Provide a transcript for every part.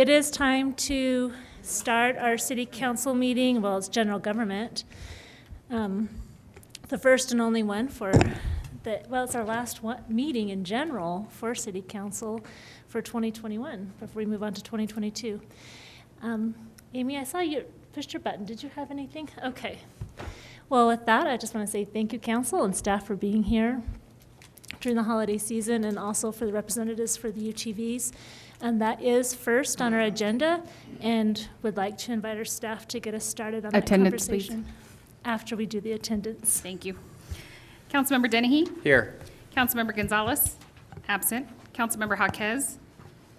it is time to start our city council meeting. Well, it's general government. The first and only one for it's our last meeting in general for city council for 2021 before we move on to 2022. Amy, I saw you pushed your button. Did you have anything? Okay. Well, with that, I just want to say thank you, council and staff, for being here during the holiday season, and also for the representatives for the UTVs. And that is first on our agenda, and would like to invite our staff to get us started on that conversation. Please. After we do the attendance. Thank you. Councilmember Dennehy? Here. Councilmember Gonzalez? Absent. Councilmember Jaquez?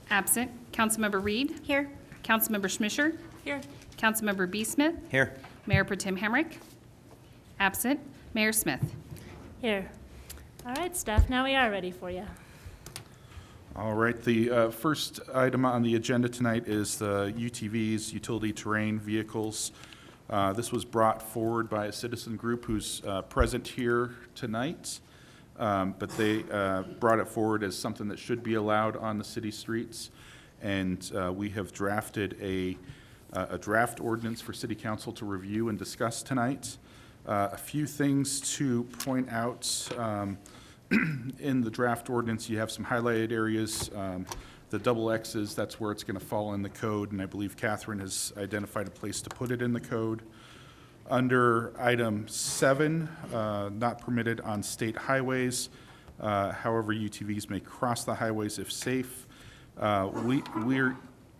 Absent. Councilmember Reed? Here. Councilmember Schmischer? Here. Councilmember B. Smith? Here. Mayor Pro Tem Hamrick? Absent. Mayor Smith? Here. All right, staff, now we are ready for you. All right, the first item on the agenda tonight is the UTVs, utility terrain vehicles. This was brought forward by a citizen group who's present here tonight, but they brought it forward as something that should be allowed on the city streets. And we have drafted a draft ordinance for city council to review and discuss tonight. A few things to point out. In the draft ordinance, you have some highlighted areas. The double X's, that's where it's going to fall in the code, and I believe Catherine has identified a place to put it in the code. Under item 7, not permitted on state highways. However, UTVs may cross the highways if safe.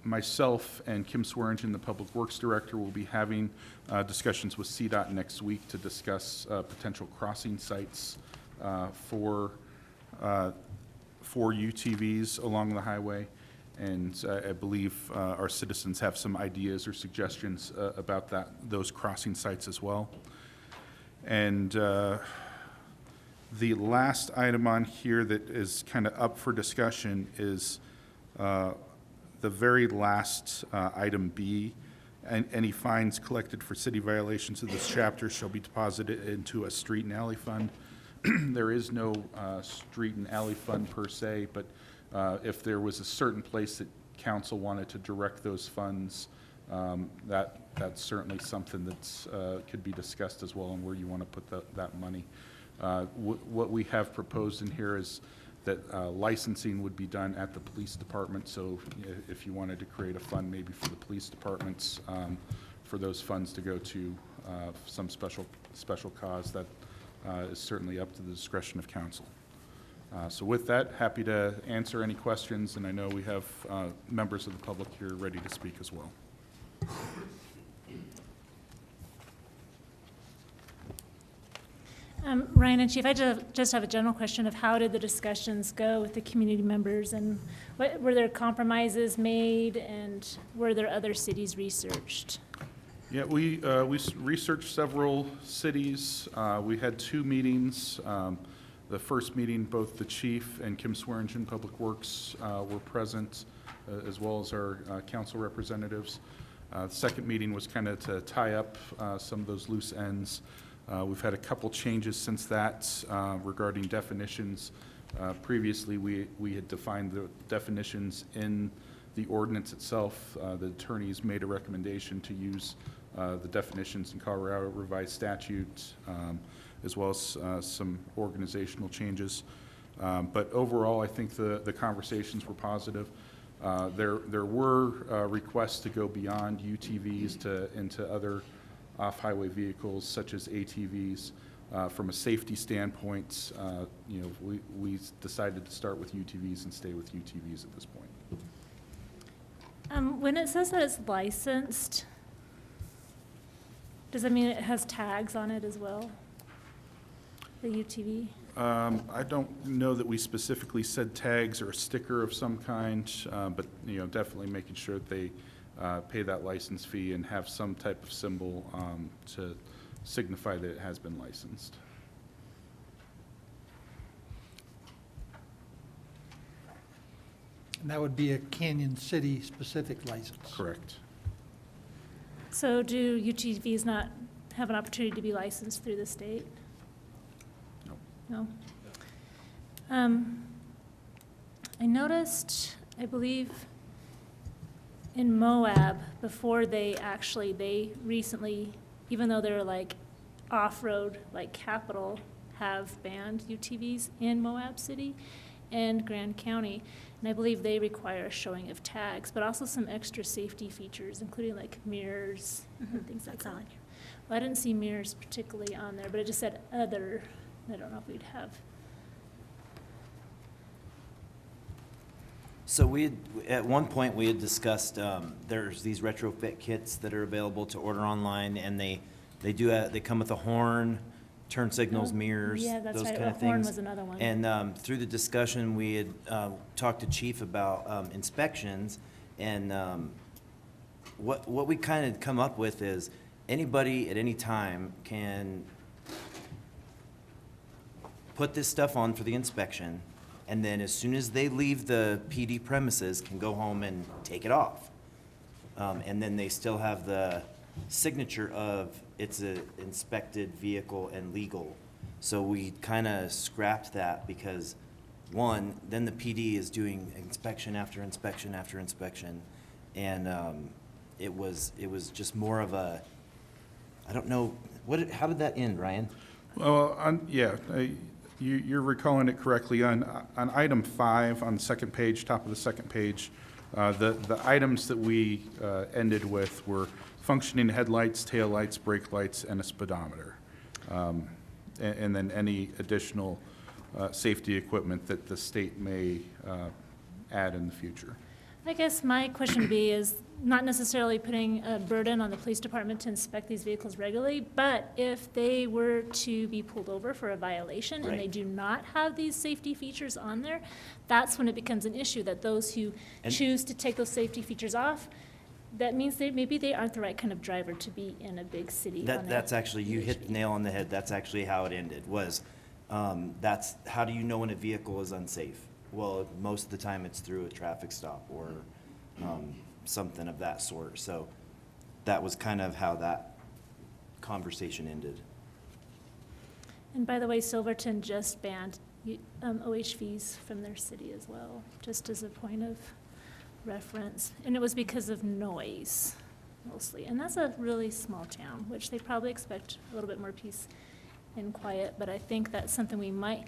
Myself and Kim Swearingen, the Public Works Director, will be having discussions with CDOT next week to discuss potential crossing sites for UTVs along the highway, and I believe our citizens have some ideas or suggestions about those crossing sites as well. And the last item on here that is kind of up for discussion is the very last item B. And any fines collected for city violations of this chapter shall be deposited into a street and alley fund. There is no street and alley fund per se, but if there was a certain place that council wanted to direct those funds, that's certainly something that's could be discussed as well, and where you want to put that money. What we have proposed in here is that licensing would be done at the police department. So if you wanted to create a fund maybe for the police departments, for those funds to go to some special cause, that is certainly up to the discretion of council. So with that, happy to answer any questions, and I know we have members of the public here ready to speak as well. Ryan and Chief, I just have a general question of how did the discussions go with the community members, and were there compromises made, and were there other cities researched? Yeah, we researched several cities. We had 2 meetings. The first meeting, both the chief and Kim Swearingen, Public Works, were present, as well as our council representatives. The second meeting was kind of to tie up some of those loose ends. We've had a couple changes since that regarding definitions. Previously, we had defined the definitions in the ordinance itself. The attorneys made a recommendation to use the definitions in Colorado Revised Statute, as well as some organizational changes. But overall, I think the conversations were positive. There were requests to go beyond UTVs into other off-highway vehicles such as ATVs. From a safety standpoint, we decided to start with UTVs and stay with UTVs at this point. When it says that it's licensed, does that mean it has tags on it as well, the UTV? I don't know that we specifically said tags or a sticker of some kind, but definitely making sure that they pay that license fee and have some type of symbol to signify that it has been licensed. And that would be a Canyon City specific license. Correct. So do UTVs not have an opportunity to be licensed through the state? No. I noticed, I believe, in Moab, before they recently, even though they're like off-road, like capital, have banned UTVs in Moab City and Grand County. And I believe they require a showing of tags, but also some extra safety features, including like mirrors and things like that. Well, I didn't see mirrors particularly on there, but it just said other. I don't know if we'd have. So at one point, we had discussed, there's these retrofit kits that are available to order online, and they come with a horn, turn signals, Oh, mirrors, yeah, that's those right. kind of A horn things. was another one. And through the discussion, we had talked to Chief about inspections, and what we kind of come up with is anybody at any time can put this stuff on for the inspection, and then as soon as they leave the PD premises, can go home and take it off. And then they still have the signature of it's an inspected vehicle and legal. So we kind of scrapped that because, one, then the PD is doing inspection after inspection after inspection. And it was just more of a, I don't know, how did that end, Ryan? Well, you're recalling it correctly. On item 5, on the second page, top of the second page, the items that we ended with were functioning headlights, taillights, brake lights, and a speedometer. And then any additional safety equipment that the state may add in the future. I guess my question would be is not necessarily putting a burden on the police department to inspect these vehicles regularly, but if they were to be pulled over for a violation and they Right. do not have these safety features on there, that's when it becomes an issue, that those who And- choose to take those safety features off, that means maybe they aren't the right kind of driver to be in a big city. on a That's actually, you hit the UHV. nail on the head. That's actually how it ended, was, that's, how do you know when a vehicle is unsafe? Well, most of the time it's through a traffic stop or something of that sort. So that was kind of how that conversation ended. And by the way, Silverton just banned OHVs from their city as well, just as a point of reference. And it was because of noise, mostly. And that's a really small town, which they probably expect a little bit more peace and quiet. But I think that's something we might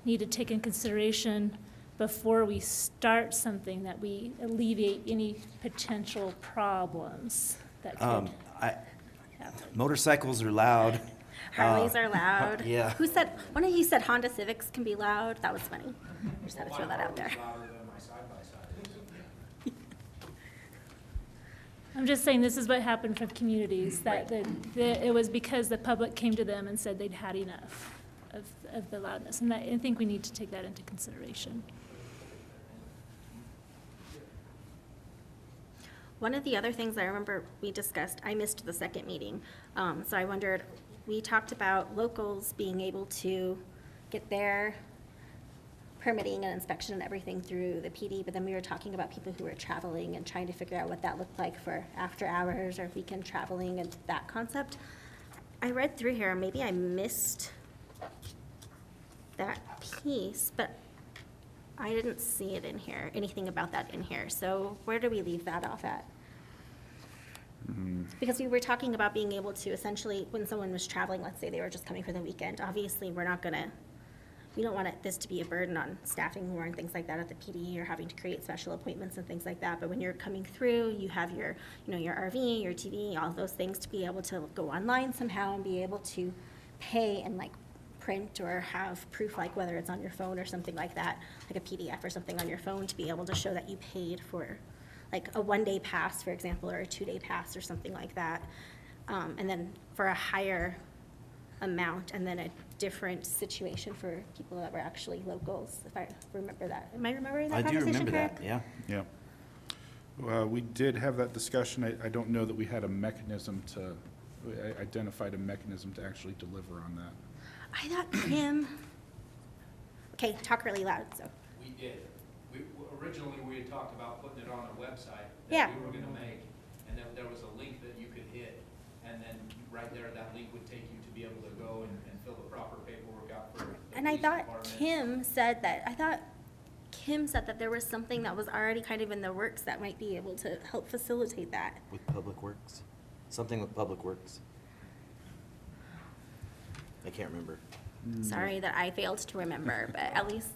need to take in consideration before we start something, that we alleviate any potential problems that could I, happen. motorcycles are loud. Harleys are loud. yeah. Who said, one of you said Honda Civics can be loud? That was funny. Just had to throw that out there. I'm just saying, this is what happened from communities, that it was because the public came to them and said they'd had enough of the loudness. And I think we need to take that into consideration. One of the other things I remember we discussed, I missed the second meeting, so I wondered, we talked about locals being able to get their permitting and inspection and everything through the PD, but then we were talking about people who were traveling and trying to figure out what that looked like for after hours or weekend traveling and that concept. I read through here, maybe I missed that piece, but I didn't see it in here, anything about that in here. So where do we leave that off at? Because we were talking about being able to essentially, when someone was traveling, let's say they were just coming for the weekend, obviously we're not gonna, we don't want this to be a burden on staffing more and things like that at the PD or having to create special appointments and things like that. But when you're coming through, you have your, your RV, your TV, all those things to be able to go online somehow and be able to pay and like print or have proof, like whether it's on your phone or something like that, like a PDF or something on your phone, to be able to show that you paid for like a 1-day pass, for example, or a 2-day pass or something like that. And then for a higher amount, and then a different situation for people that were actually locals, if I remember that. Am I remembering that I do conversation remember correct? that, yeah. Yeah. We did have that discussion. I don't know that we had a mechanism I identified a mechanism to actually deliver on that. I thought Kim, okay, talk really loud, so. We did. Originally, we had talked about putting it on a website Yeah. that we were gonna make, and then there was a link that you could hit, and then right there, that link would take you to be able to go and fill the proper paperwork out for the And I police thought department. Kim said that, I thought Kim said that there was something that was already kind of in the works that might be able to help facilitate that. With Public Works? Something with Public Works? I can't remember. Sorry that I failed to remember, but at least,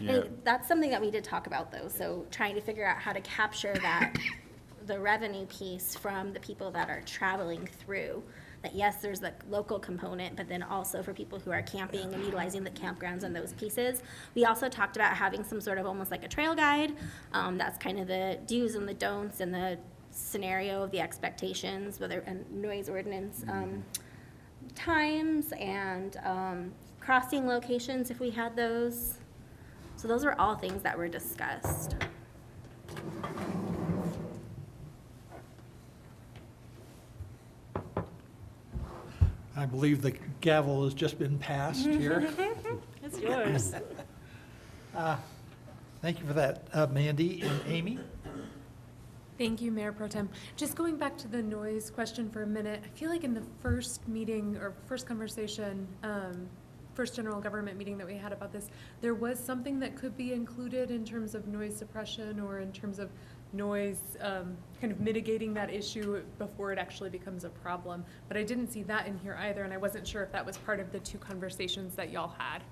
Yeah. that's something that we did talk about though. So trying to figure out how to capture that, the revenue piece from the people that are traveling through. That yes, there's the local component, but then also for people who are camping and utilizing the campgrounds and those pieces. We also talked about having some sort of almost like a trail guide. That's kind of the do's and the don'ts and the scenario of the expectations, whether, and noise ordinance, times and, crossing locations if we had those. So those were all things that were discussed. I believe the gavel has just been passed here. It's yours. Thank you for that, Mandy and Amy. Thank you, Mayor Pro Tem. Just going back to the noise question for a minute, I feel like in the first meeting or first conversation, first general government meeting that we had about this, there was something that could be included in terms of noise suppression or in terms of noise, kind of mitigating that issue before it actually becomes a problem. But I didn't see that in here either, and I wasn't sure if that was part of the two conversations that y'all had.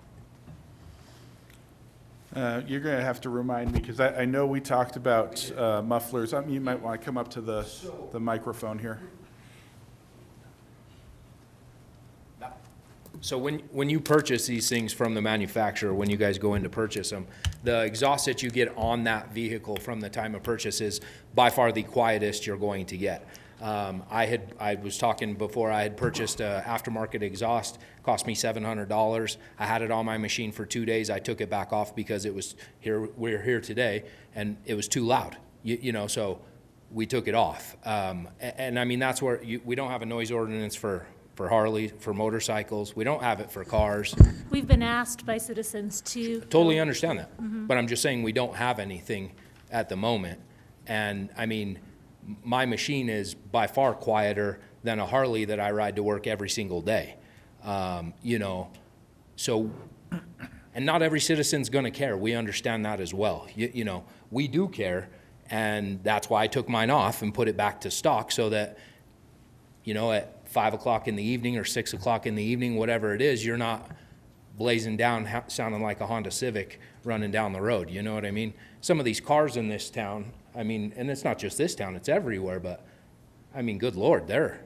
You're going to have to remind me, because I know we talked about mufflers. You might want to come up to the microphone here. So when you purchase these things from the manufacturer, when you guys go in to purchase them, the exhaust that you get on that vehicle from the time of purchase is by far the quietest you're going to get. I was talking before, I had purchased a aftermarket exhaust, cost me $700. I had it on my machine for 2 days. I took it back off because it was here, we're here today, and it was too loud, you know, so we took it off. And I mean, that's where we don't have a noise ordinance for Harley, for motorcycles. We don't have it for cars. We've been asked by citizens to. Totally understand that. But I'm just saying we don't have anything at the moment. And I mean, my machine is by far quieter than a Harley that I ride to work every single day. You know, so, and not every citizen's gonna care. We understand that as well. You know, we do care, and that's why I took mine off and put it back to stock so that, you know, at 5 o'clock in the evening or 6 o'clock in the evening, whatever it is, you're not blazing down, sounding like a Honda Civic running down the road, you know what I mean? Some of these cars in this town, I mean, and it's not just this town, it's everywhere, but, I mean, good Lord, Didn't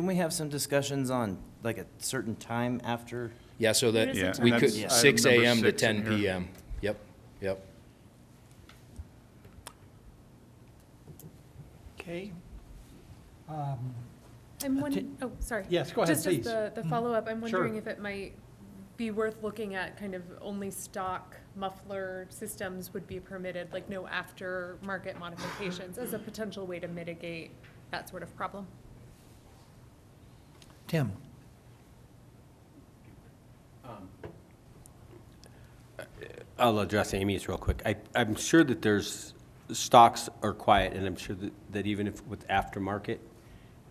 we have some discussions on like a certain time after? yeah, so There that is a we time. could, Yeah. 6 Item number AM to 6 in 10 here. PM. Yep. Okay. Oh, sorry. Yes, go ahead, Just please. as the follow-up, I'm Sure. wondering if it might be worth looking at kind of only stock muffler systems would be permitted, like no aftermarket modifications as a potential way to mitigate that sort of problem. Tim? I'll address Amy's real quick. I'm sure that there's, stocks are quiet, and I'm sure that even if with aftermarket,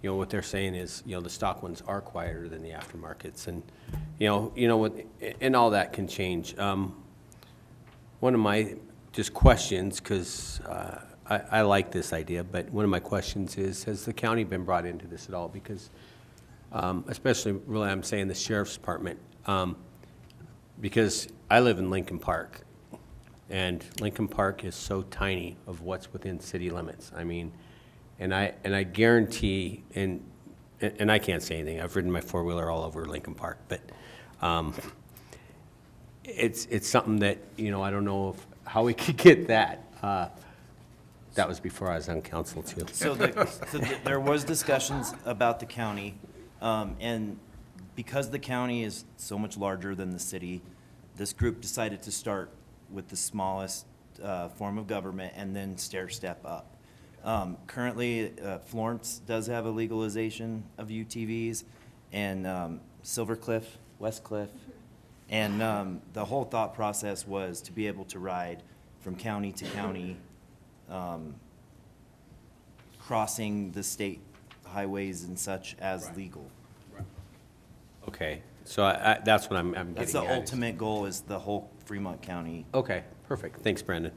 you know, what they're saying is, you know, the stock ones are quieter than the aftermarkets, and, you know, what, and all that can change. One of my just questions, because I like this idea, but one of my questions is, has the county been brought into this at all? Because, especially, really, I'm saying the sheriff's department, because I live in Lincoln Park, and Lincoln Park is so tiny of what's within city limits. I mean, and I guarantee, and I can't say anything. I've ridden my four-wheeler all over Lincoln Park, but it's something that, you know, I don't know how we could get that. That was before I was on council too. So there was discussions about the county, and because the county is so much larger than the city, this group decided to start with the smallest form of government and then step up. Currently, Florence does have a legalization of UTVs, and Silver Cliff, West Cliff, and the whole thought process was to be able to ride from county to county, crossing the state highways and such as legal. Okay, so that's what I'm getting at. That's the ultimate goal, is the whole Fremont County. Okay, perfect. Thanks, Brandon.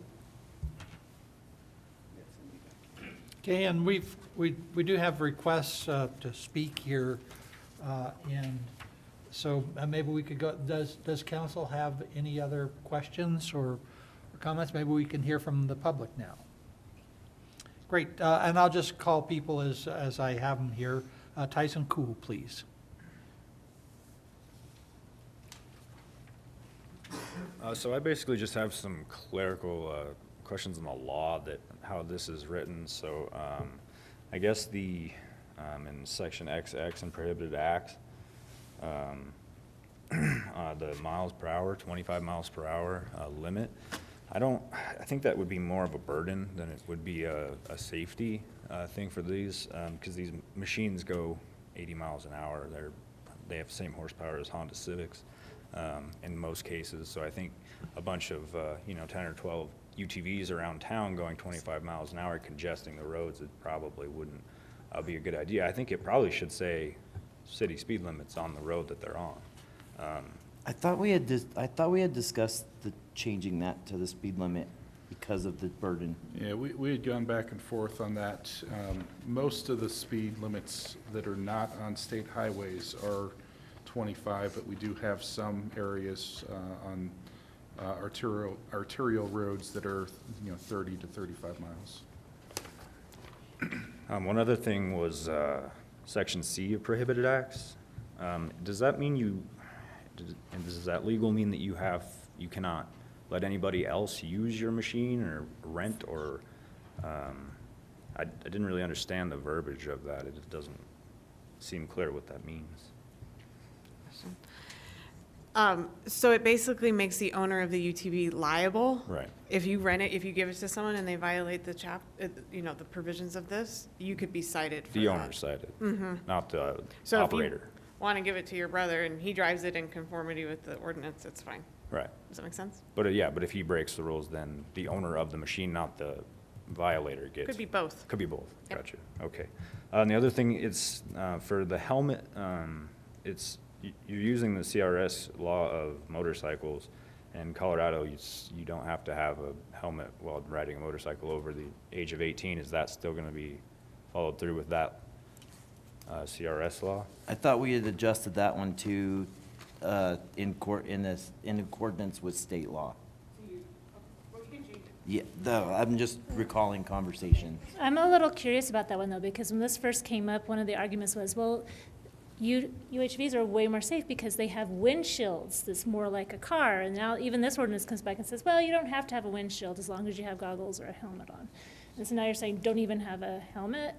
Okay, and we do have requests to speak here, and so maybe we could go, does council have any other questions or comments? Maybe we can hear from the public now. Great, and I'll just call people as I have them here. Tyson Kuhl, please. So I basically just have some clerical questions on the law that, how this is written. So I guess the, in section XX in prohibited acts, the miles per hour, 25 miles per hour limit, I think that would be more of a burden than it would be a safety thing for these, because these machines go 80 miles an hour. They have the same horsepower as Honda Civics in most cases. So I think a bunch of 10 or 12 UTVs around town going 25 miles an hour, congesting the roads, it probably wouldn't be a good idea. I think it probably should say city speed limits on the road that they're on. I thought we had discussed changing that to the speed limit because of the burden. Yeah, we had gone back and forth on that. Most of the speed limits that are not on state highways are 25, but we do have some areas on arterial roads that are 30 to 35 miles. One other thing was section C of prohibited acts. Does that mean does that legal mean that you cannot let anybody else use your machine or rent, or I didn't really understand the verbiage of that. It doesn't seem clear what that means. So it basically makes the owner of the UTV liable. Right. If you rent it, if you give it to someone and they violate the the provisions of this, you could be cited for The that. owner cited, not the So operator. if you want to give it to your brother and he drives it in conformity with the ordinance, it's fine. Right. Does that make sense? But but if he breaks the rules, then the owner of the machine, not the violator, gets. Could be both. Could be both. Yep. Gotcha. Okay. And the other thing, it's for the helmet. You're using the CRS law of motorcycles. In Colorado, you don't have to have a helmet while riding a motorcycle over the age of 18. Is that still going to be followed through with that CRS law? I thought we had adjusted that one to in accordance with state law. Yeah, I'm just recalling conversation. I'm a little curious about that one, though, because when this first came up, one of the arguments was, well, UHVs are way more safe because they have windshields that's more like a car. And now even this ordinance comes back and says, well, you don't have to have a windshield as long as you have goggles or a helmet on. And so now you're saying don't even have a helmet?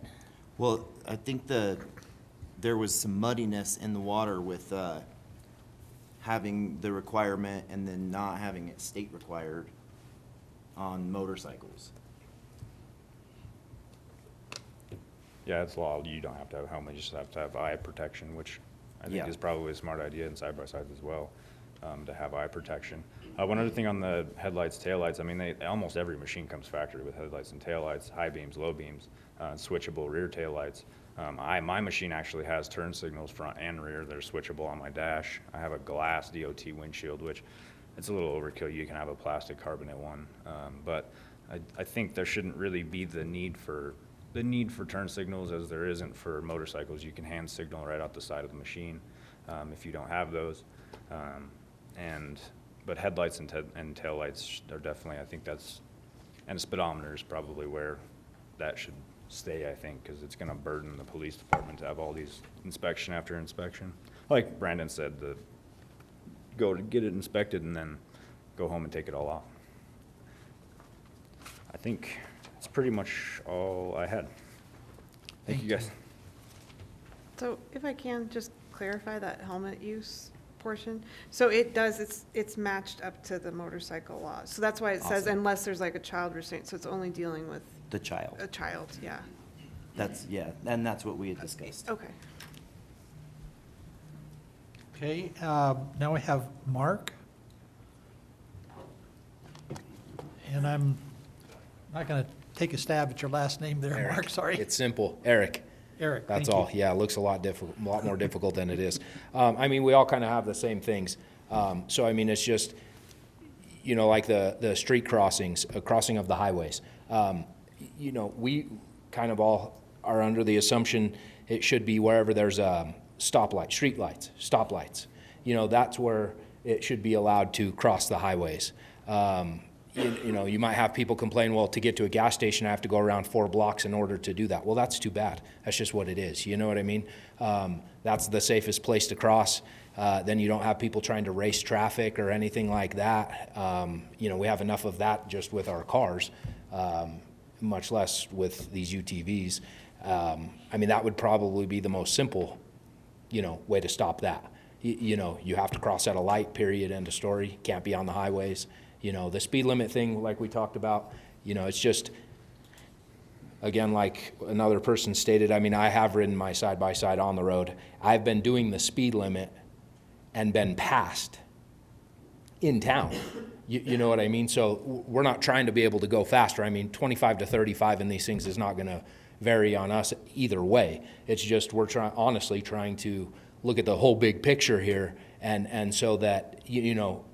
Well, I think there was some muddiness in the water with having the requirement and then not having it state required on motorcycles. Yeah, it's law. You don't have to have a helmet. You just have to have eye protection, which I think Yeah. is probably a smart idea in side-by-sides as well, to have eye protection. One other thing on the headlights, taillights, I mean, almost every machine comes factory with headlights and taillights, high beams, low beams, switchable rear taillights. My machine actually has turn signals front and rear. They're switchable on my dash. I have a glass DOT windshield, which it's a little overkill. You can have a plastic carbonate one. But I think there shouldn't really be the need for turn signals as there isn't for motorcycles. You can hand signal right out the side of the machine if you don't have those. But headlights and taillights are definitely, I think and a speedometer is probably where that should stay, I think, because it's going to burden the police department to have all these inspection after inspection. Like Brandon said, go to get it inspected and then go home and take it all off. I think that's pretty much all I had. Thank you, guys. So if I can just clarify that helmet use portion. So it's matched up to the motorcycle law. So that's why it says Awesome. unless there's like a child restraint, so it's only dealing with The child. a child, yeah. And that's what we had discussed. Okay. Okay, now we have Mark. And I'm not going to take a stab at your last name there, Eric. Mark, sorry. It's simple, Eric. Eric, That's thank you. all. Yeah, it looks a lot more difficult than it is. I mean, we all kind of have the same things. So I mean, it's just, you know, like the street crossings, crossing of the highways. You know, we kind of all are under the assumption it should be wherever there's stoplight, street lights, stoplights. You know, that's where it should be allowed to cross the highways. You know, you might have people complain, well, to get to a gas station, I have to go around 4 blocks in order to do that. Well, that's too bad. That's just what it is. You know what I mean? That's the safest place to cross. Then you don't have people trying to race traffic or anything like that. You know, we have enough of that just with our cars, much less with these UTVs. I mean, that would probably be the most simple, you know, way to stop that. You know, you have to cross at a light, period, end of story. Can't be on the highways. You know, the speed limit thing, like we talked about, you know, it's just, again, like another person stated, I mean, I have ridden my side-by-side on the road. I've been doing the speed limit and been passed in town. You know what I mean? So we're not trying to be able to go faster. I mean, 25 to 35 in these things is not going to vary on us either way. It's just we're honestly trying to look at the whole big picture here, and so that, you know,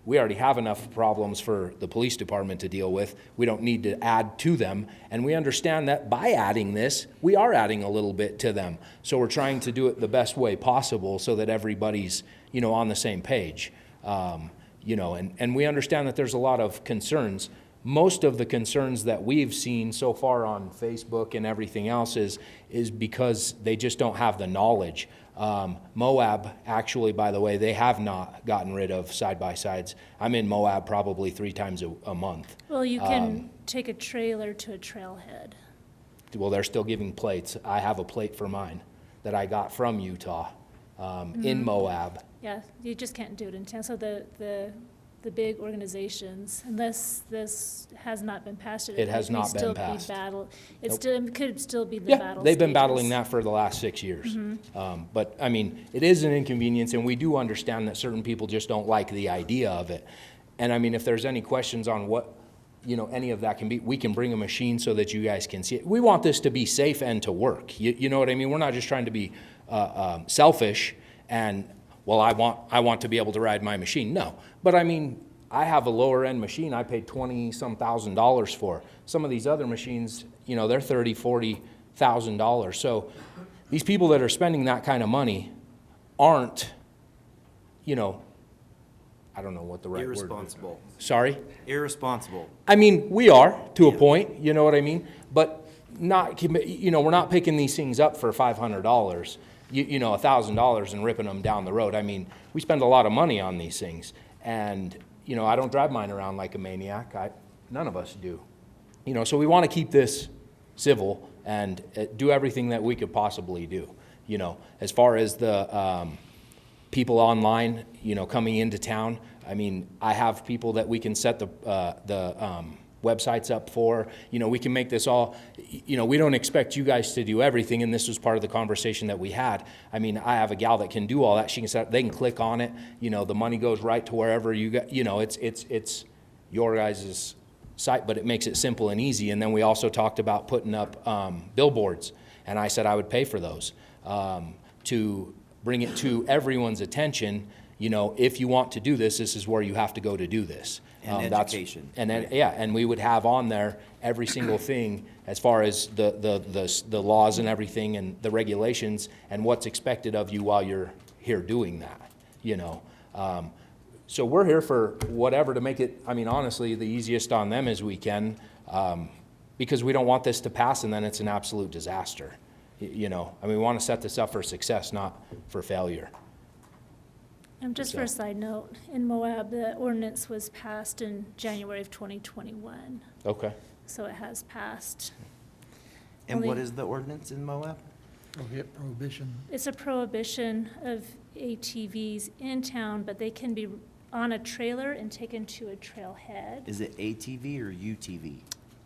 we already have enough problems for the police department to deal with. We don't need to add to them. And we understand that by adding this, we are adding a little bit to them. So we're trying to do it the best way possible so that everybody's, you know, on the same page. You know, and we understand that there's a lot of concerns. Most of the concerns that we've seen so far on Facebook and everything else is because they just don't have the knowledge. Moab, actually, by the way, they have not gotten rid of side-by-sides. I'm in Moab probably 3 times a month. Well, you can take a trailer to a trailhead. Well, they're still giving plates. I have a plate for mine that I got from Utah in Moab. Yeah, you just can't do it in town. So the big organizations, unless this has not been passed. It has not been passed. It could still be the Yeah, battle they've been stages. battling that for the last 6 years. But, I mean, it is an inconvenience, and we do understand that certain people just don't like the idea of it. And, I mean, if there's any questions on what, you know, any of that can be, we can bring a machine so that you guys can see it. We want this to be safe and to work. You know what I mean? We're not just trying to be selfish and, well, I want to be able to ride my machine. No. But, I mean, I have a lower-end machine I paid $20-some thousand for. Some of these other machines, you know, they're $30,000, $40,000. So these people that are spending that kind of money aren't, you know, I don't know what the right word is. Irresponsible. Sorry? Irresponsible. I mean, we are, to a point, you know what I mean? But not, you know, we're not picking these things up for $500, you know, $1,000 and ripping them down the road. I mean, we spend a lot of money on these things. And, you know, I don't drive mine around like a maniac. None of us do. You know, so we want to keep this civil and do everything that we could possibly do. You know, as far as the people online, you know, coming into town, I mean, I have people that we can set the websites up for. You know, we can make this all, you know, we don't expect you guys to do everything, and this was part of the conversation that we had. I mean, I have a gal that can do all that. She can set, they can click on it, you know, the money goes right to wherever you got, you know, it's your guys' site, but it makes it simple and easy. And then we also talked about putting up billboards, and I said I would pay for those to bring it to everyone's attention. You know, if you want to do this, this is where you have to go to do this. And education. And then, yeah, and we would have on there every single thing as far as the laws and everything and the regulations and what's expected of you while you're here doing that, you know. So we're here for whatever to make it, I mean, honestly, the easiest on them as we can, because we don't want this to pass and then it's an absolute disaster. You know, I mean, we want to set this up for success, not for failure. Just for a side note, in Moab, the ordinance was passed in January of 2021. Okay. So it has passed. And what is the ordinance in Moab? Prohibition. It's a prohibition of ATVs in town, but they can be on a trailer and taken to a trailhead. Is it ATV or UTV?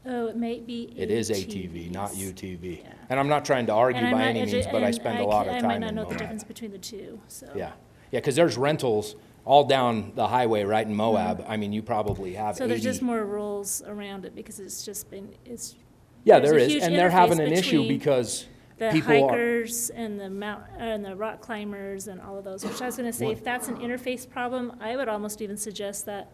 Oh, it may be ATVs. It is ATV, not UTV. Yeah. And I'm not trying to argue And I'm by not any means, but I spend a lot of I time might in not know the Moab. difference between the two, so. Yeah, yeah, because there's rentals all down the highway right in Moab. I mean, you probably have 80. So there's just more rules around it because it's just been, Yeah, there's there a is, huge and they're having interface an issue between because the people are. hikers and the rock climbers and all of those, which I was gonna say, if that's an interface problem, I would almost even suggest that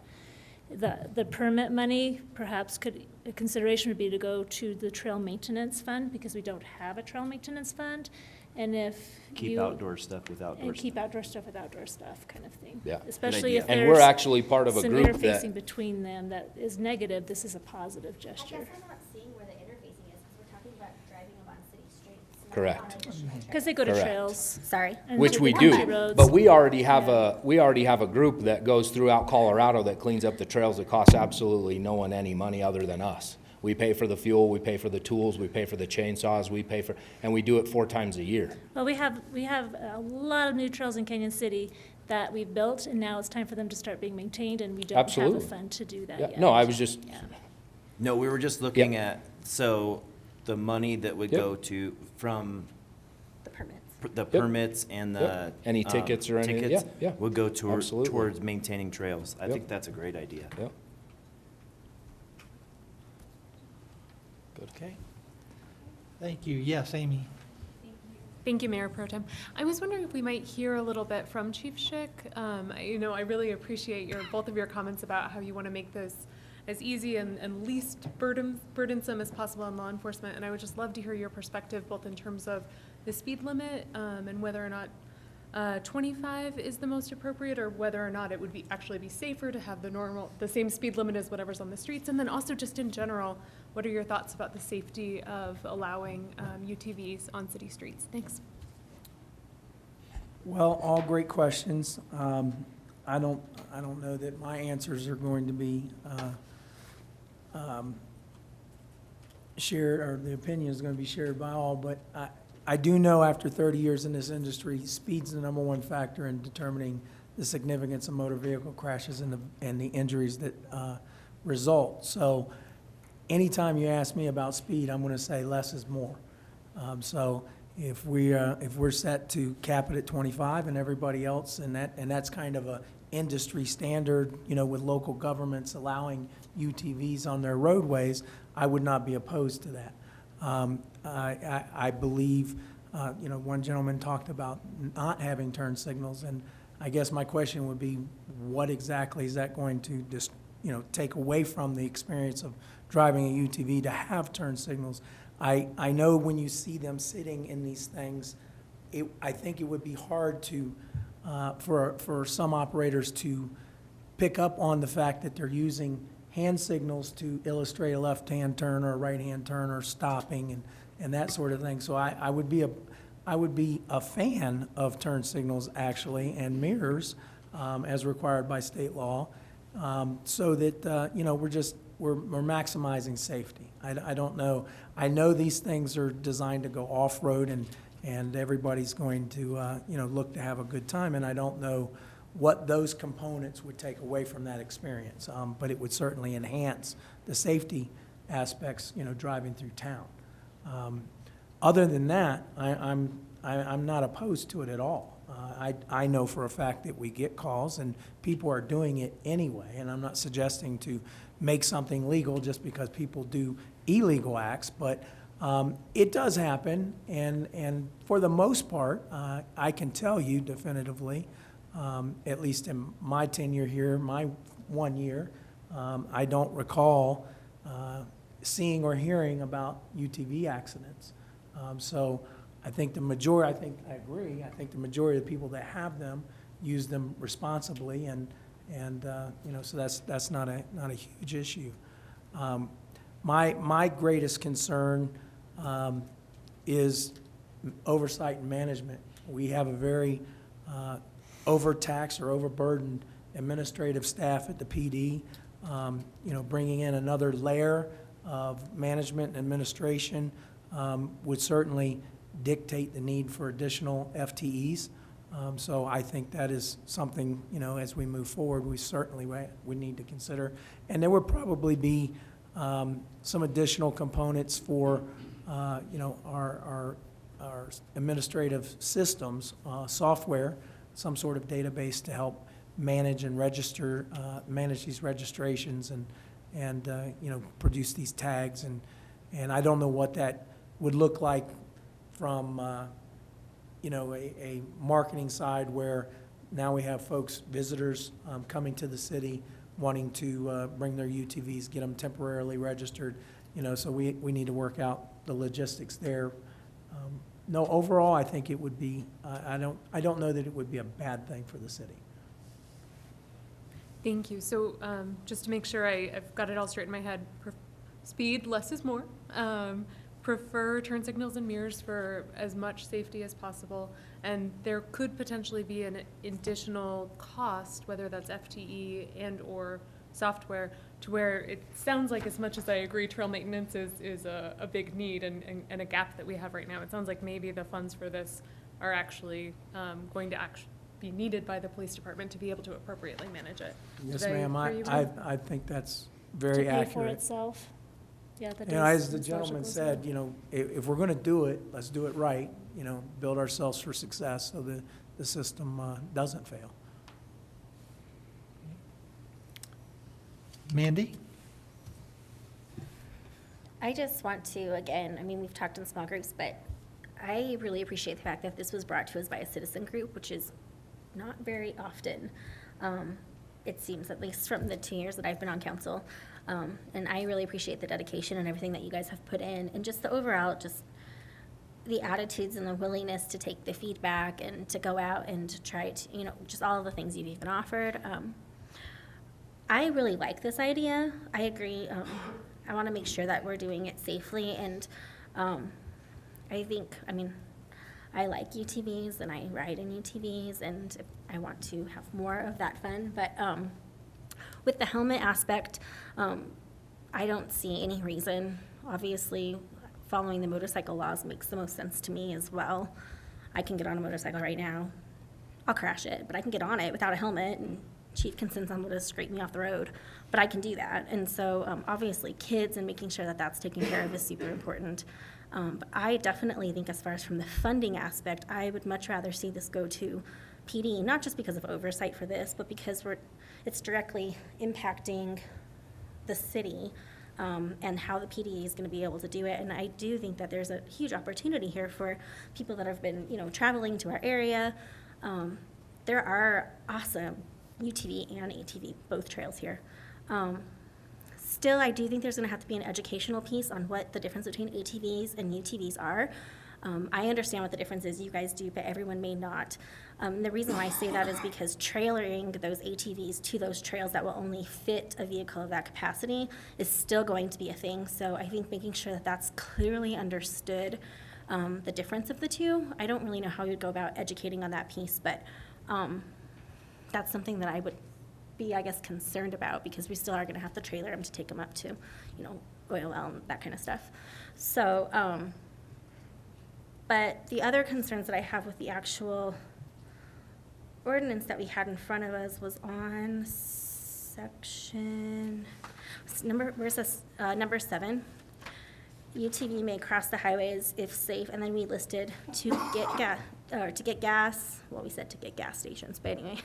The permit money, perhaps a consideration would be to go to the trail maintenance fund, because we don't have a trail maintenance fund. And if Keep you. outdoor stuff with outdoor And stuff. keep outdoor stuff with outdoor stuff, kind of thing. Yeah. Especially idea. if And there's we're actually part of a some group interfacing that, between them that is negative, this is a positive I gesture. guess I'm not seeing where the interfacing is, because we're talking about driving them on city streets. not Correct. on additional trails. Because they go to Correct. trails. Sorry. and which to we the do, country roads. but we already have Yeah. a group that goes throughout Colorado that cleans up the trails that costs absolutely no one any money other than us. We pay for the fuel, we pay for the tools, we pay for the chainsaws, and we do it 4 times a year. Well, we have a lot of new trails in Canyon City that we've built, and now it's time for them to start being maintained, and we don't have a Absolutely. fund to do that Yeah, yet. no, I was just, Yeah. No, we were just looking at, so the money that would Yep. go to, from The permits. the permits and the. Yep. Any tickets or any- tickets yeah, would go towards, absolutely. towards maintaining trails. I Yep. think that's a great idea. yeah. Okay. Thank you. Yes, Amy? Thank you, Mayor Pro Tem. I was wondering if we might hear a little bit from Chief Schick. I really appreciate both of your comments about how you want to make this as easy and least burdensome as possible on law enforcement. And I would just love to hear your perspective, both in terms of the speed limit and whether or not 25 is the most appropriate, or whether or not it would actually be safer to have the same speed limit as whatever's on the streets. And then also just in general, what are your thoughts about the safety of allowing UTVs on city streets? Thanks. Well, all great questions. I don't know that my answers are going to be shared, or the opinion is going to be shared by all, but I do know after 30 years in this industry, speed's the number one factor in determining the significance of motor vehicle crashes and the injuries that result. So anytime you ask me about speed, I'm going to say less is more. So if we're set to cap it at 25 and everybody else, and that's kind of a industry standard, with local governments allowing UTVs on their roadways, I would not be opposed to that. I believe, one gentleman talked about not having turn signals, and I guess my question would be, what exactly is that going to just, take away from the experience of driving a UTV to have turn signals? I know when you see them sitting in these things, I think it would be hard to, for some operators to pick up on the fact that they're using hand signals to illustrate a left-hand turn or a right-hand turn or stopping and that sort of thing. So I would be a fan of turn signals, actually, and mirrors as required by state law, so that we're maximizing safety. I don't know. I know these things are designed to go off-road and everybody's going to look to have a good time, and I don't know what those components would take away from that experience, but it would certainly enhance the safety aspects, driving through town. Other than that, I'm not opposed to it at all. I know for a fact that we get calls and people are doing it anyway, and I'm not suggesting to make something legal just because people do illegal acts, but it does happen, and for the most part, I can tell you definitively, at least in my tenure here, my 1 year, I don't recall seeing or hearing about UTV accidents. So I think I agree. I think the majority of the people that have them use them responsibly, and so that's not a huge issue. My greatest concern is oversight and management. We have a very overtaxed or overburdened administrative staff at the PD. Bringing in another layer of management and administration would certainly dictate the need for additional FTEs. So I think that is something, as we move forward, we certainly would need to consider. And there would probably be some additional components for, our administrative systems, software, some sort of database to help manage and register, manage these registrations and produce these tags. And I don't know what that would look like from, a marketing side where now we have folks, visitors coming to the city wanting to bring their UTVs, get them temporarily registered, so we need to work out the logistics there. No, overall, I think it would be, I don't know that it would be a bad thing for the city. Thank you. So just to make sure I've got it all straight in my head, speed, less is more. Prefer turn signals and mirrors for as much safety as possible. And there could potentially be an additional cost, whether that's FTE and or software, to where it sounds like, as much as I agree trail maintenance is a big need and a gap that we have right now, it sounds like maybe the funds for this are actually going to be needed by the police department to be able to appropriately manage it. Yes, Did ma'am, hear you right? I think that's To very pay for accurate. itself. Yeah, the As the days gentleman special said, goes if we're going to do it, let's do it right, build ourselves for success so the system doesn't fail. Mandy? I just want to, again, I mean, we've talked in small groups, but I really appreciate the fact that this was brought to us by a citizen group, which is not very often. It seems, at least from the 2 years that I've been on council. And I really appreciate the dedication and everything that you guys have put in, and just the overall, just the attitudes and the willingness to take the feedback and to go out and to try to, just all of the things you've even offered. I really like this idea. I agree. I want to make sure that we're doing it safely, and I think, I like UTVs and I ride in UTVs, and I want to have more of that fun. But with the helmet aspect, I don't see any reason. Obviously, following the motorcycle laws makes the most sense to me as well. I can get on a motorcycle right now. I'll crash it, but I can get on it without a helmet, and Chief can send someone to scrape me off the road. But I can do that. And so obviously kids and making sure that that's taken care of is super important. But I definitely think, as far as from the funding aspect, I would much rather see this go to PD, not just because of oversight for this, but because it's directly impacting the city and how the PD is going to be able to do it. And I do think that there's a huge opportunity here for people that have been, traveling to our area. There are awesome UTV and ATV, both trails here. Still, I do think there's going to have to be an educational piece on what the difference between ATVs and UTVs are. I understand what the difference is, you guys do, but everyone may not. The reason why I say that is because trailering those ATVs to those trails that will only fit a vehicle of that capacity is still going to be a thing. So I think making sure that that's clearly understood, the difference of the two. I don't really know how you'd go about educating on that piece, but that's something that I would be, I guess, concerned about, because we still are going to have to trailer them to take them up to, oil well and that kind of stuff. So, but the other concerns that I have with the actual ordinance that we had in front of us was on section, where's this, number 7. UTV may cross the highways if safe, and then we listed to get gas, well, we said to get gas stations, but anyway,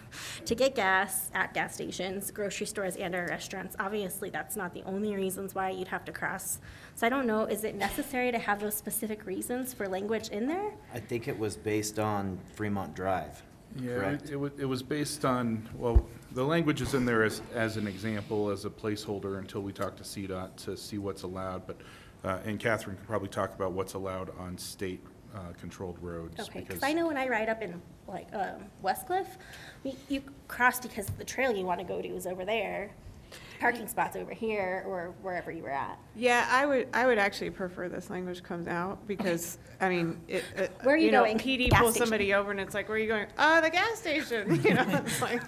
to get gas at gas stations, grocery stores, and our restaurants. Obviously, that's not the only reasons why you'd have to cross. So I don't know, is it necessary to have those specific reasons for language in there? I think it was based on Fremont Drive, Yeah, correct? it was based on, well, the language is in there as an example, as a placeholder until we talk to CDOT to see what's allowed, but, and Catherine could probably talk about what's allowed on state controlled roads. Okay, because I know when I ride up in Westcliff, you cross because the trail you want to go to is over there, parking spots over here, or wherever you were at. Yeah, I would actually prefer this language comes out, because, I mean, Where are you going? PD Gas pulls station. somebody over and it's like, where are you going? The gas station, it's like,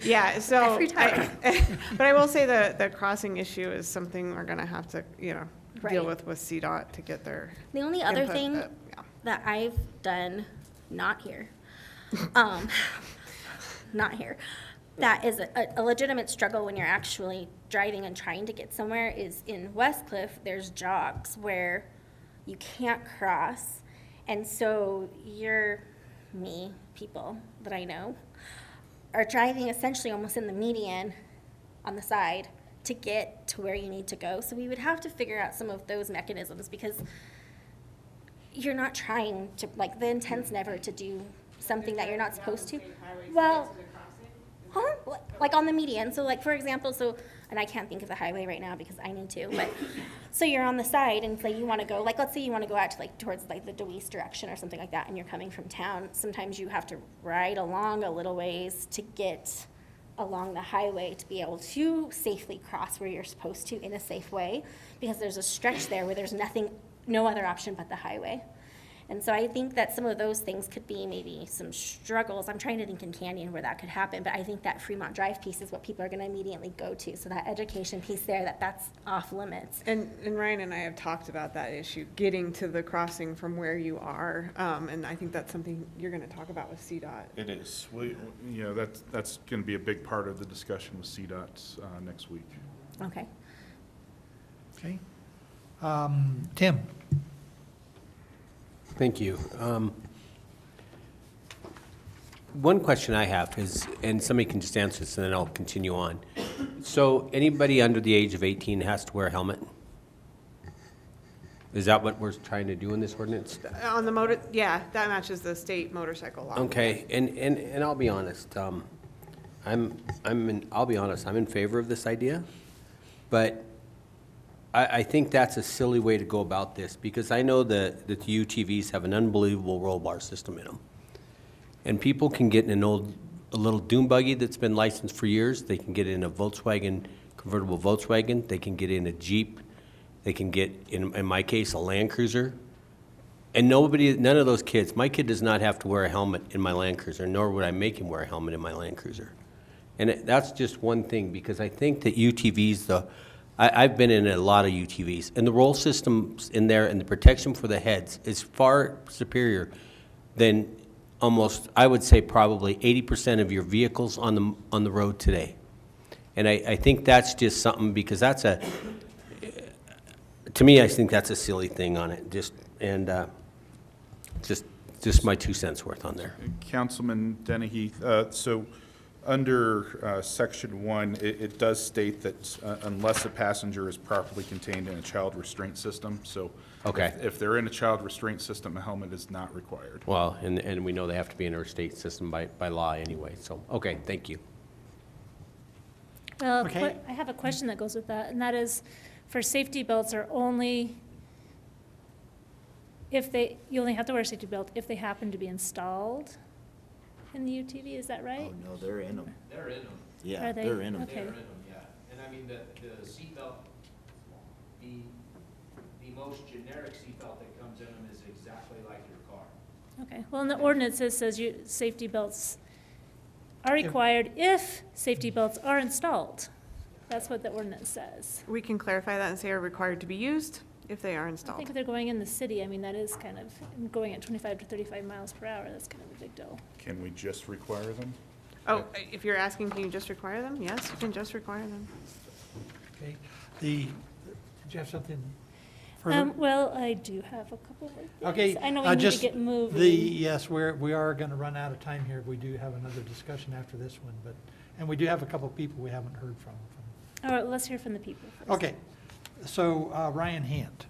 yeah, so. Every time. But I will say the crossing issue is something we're gonna have to, Right. deal with CDOT to get their The only other input, thing yeah. that I've done, not here, that is a legitimate struggle when you're actually driving and trying to get somewhere is in Westcliff, there's jogs where you can't cross. And so people that I know, are driving essentially almost in the median on the side to get to where you need to go. So we would have to figure out some of those mechanisms, because you're not trying to, the intent's never to do something that you're not supposed to. Well, huh? like on the median, so like, for example, and I can't think of the highway right now because I need to, but, so you're on the side and say you wanna go, like, let's say you wanna go out to like, towards like the Deweese direction or something like that, and you're coming from town, sometimes you have to ride along a little ways to get along the highway to be able to safely cross where you're supposed to in a safe way, because there's a stretch there where there's no other option but the highway. And so I think that some of those things could be maybe some struggles. I'm trying to think in Canyon where that could happen, but I think that Fremont Drive piece is what people are gonna immediately go to. So that education piece there, that's off limits. And Ryan and I have talked about that issue, getting to the crossing from where you are. And I think that's something you're gonna talk about with CDOT. It is. That's going to be a big part of the discussion with CDOT next week. Okay. Okay. Tim? Thank you. One question I have is, and somebody can just answer this and then I'll continue on. So anybody under the age of 18 has to wear a helmet? Is that what we're trying to do in this ordinance? On the yeah, that matches the state motorcycle law. Okay, and I'll be honest, I'll be honest, I'm in favor of this idea, but I think that's a silly way to go about this, because I know that the UTVs have an unbelievable roll bar system in them. And people can get in a little dune buggy that's been licensed for years. They can get in a Volkswagen, convertible Volkswagen. They can get in a Jeep. They can get, in my case, a Land Cruiser. And none of those kids, my kid does not have to wear a helmet in my Land Cruiser, nor would I make him wear a helmet in my Land Cruiser. And that's just one thing, because I think that UTVs, I've been in a lot of UTVs, and the roll systems in there and the protection for the heads is far superior than almost, I would say probably 80% of your vehicles on the road today. And I think that's just something, because to me, I think that's a silly thing on it, just my 2 cents worth on there. Councilman Dennehy, so under Section 1, it does state that unless a passenger is properly contained in a child restraint system, so Okay. if they're in a child restraint system, a helmet is not required. Well, and we know they have to be in our state system by law anyway, so, okay, thank you. Well, Okay. I have a question that goes with that, and that is, for safety belts are only, you only have to wear a safety belt if they happen to be installed in the UTV, is that right? Oh, no, they're in them. They're in them. Yeah, Are they? they're in them. Okay. They're in them, yeah. And I mean, the seatbelt, the most generic seatbelt that comes in them is exactly like your car. Okay, well, in the ordinance, it says safety belts are required if safety belts are installed. That's what the ordinance says. We can clarify that and say are required to be used if they are I installed. think if they're going in the city, I mean, that is kind of, going at 25 to 35 miles per hour, that's kind of a big deal. Can we just require them? Oh, if you're asking, can you just require them? Yes, you can just require them. Okay. Did you have something further? Well, I do have a couple more things. Okay. I know we need to just get moving. Yes, we are going to run out of time here. We do have another discussion after this one, and we do have a couple of people we haven't heard from. All right, let's hear from the people first. Okay, so Ryan Hant.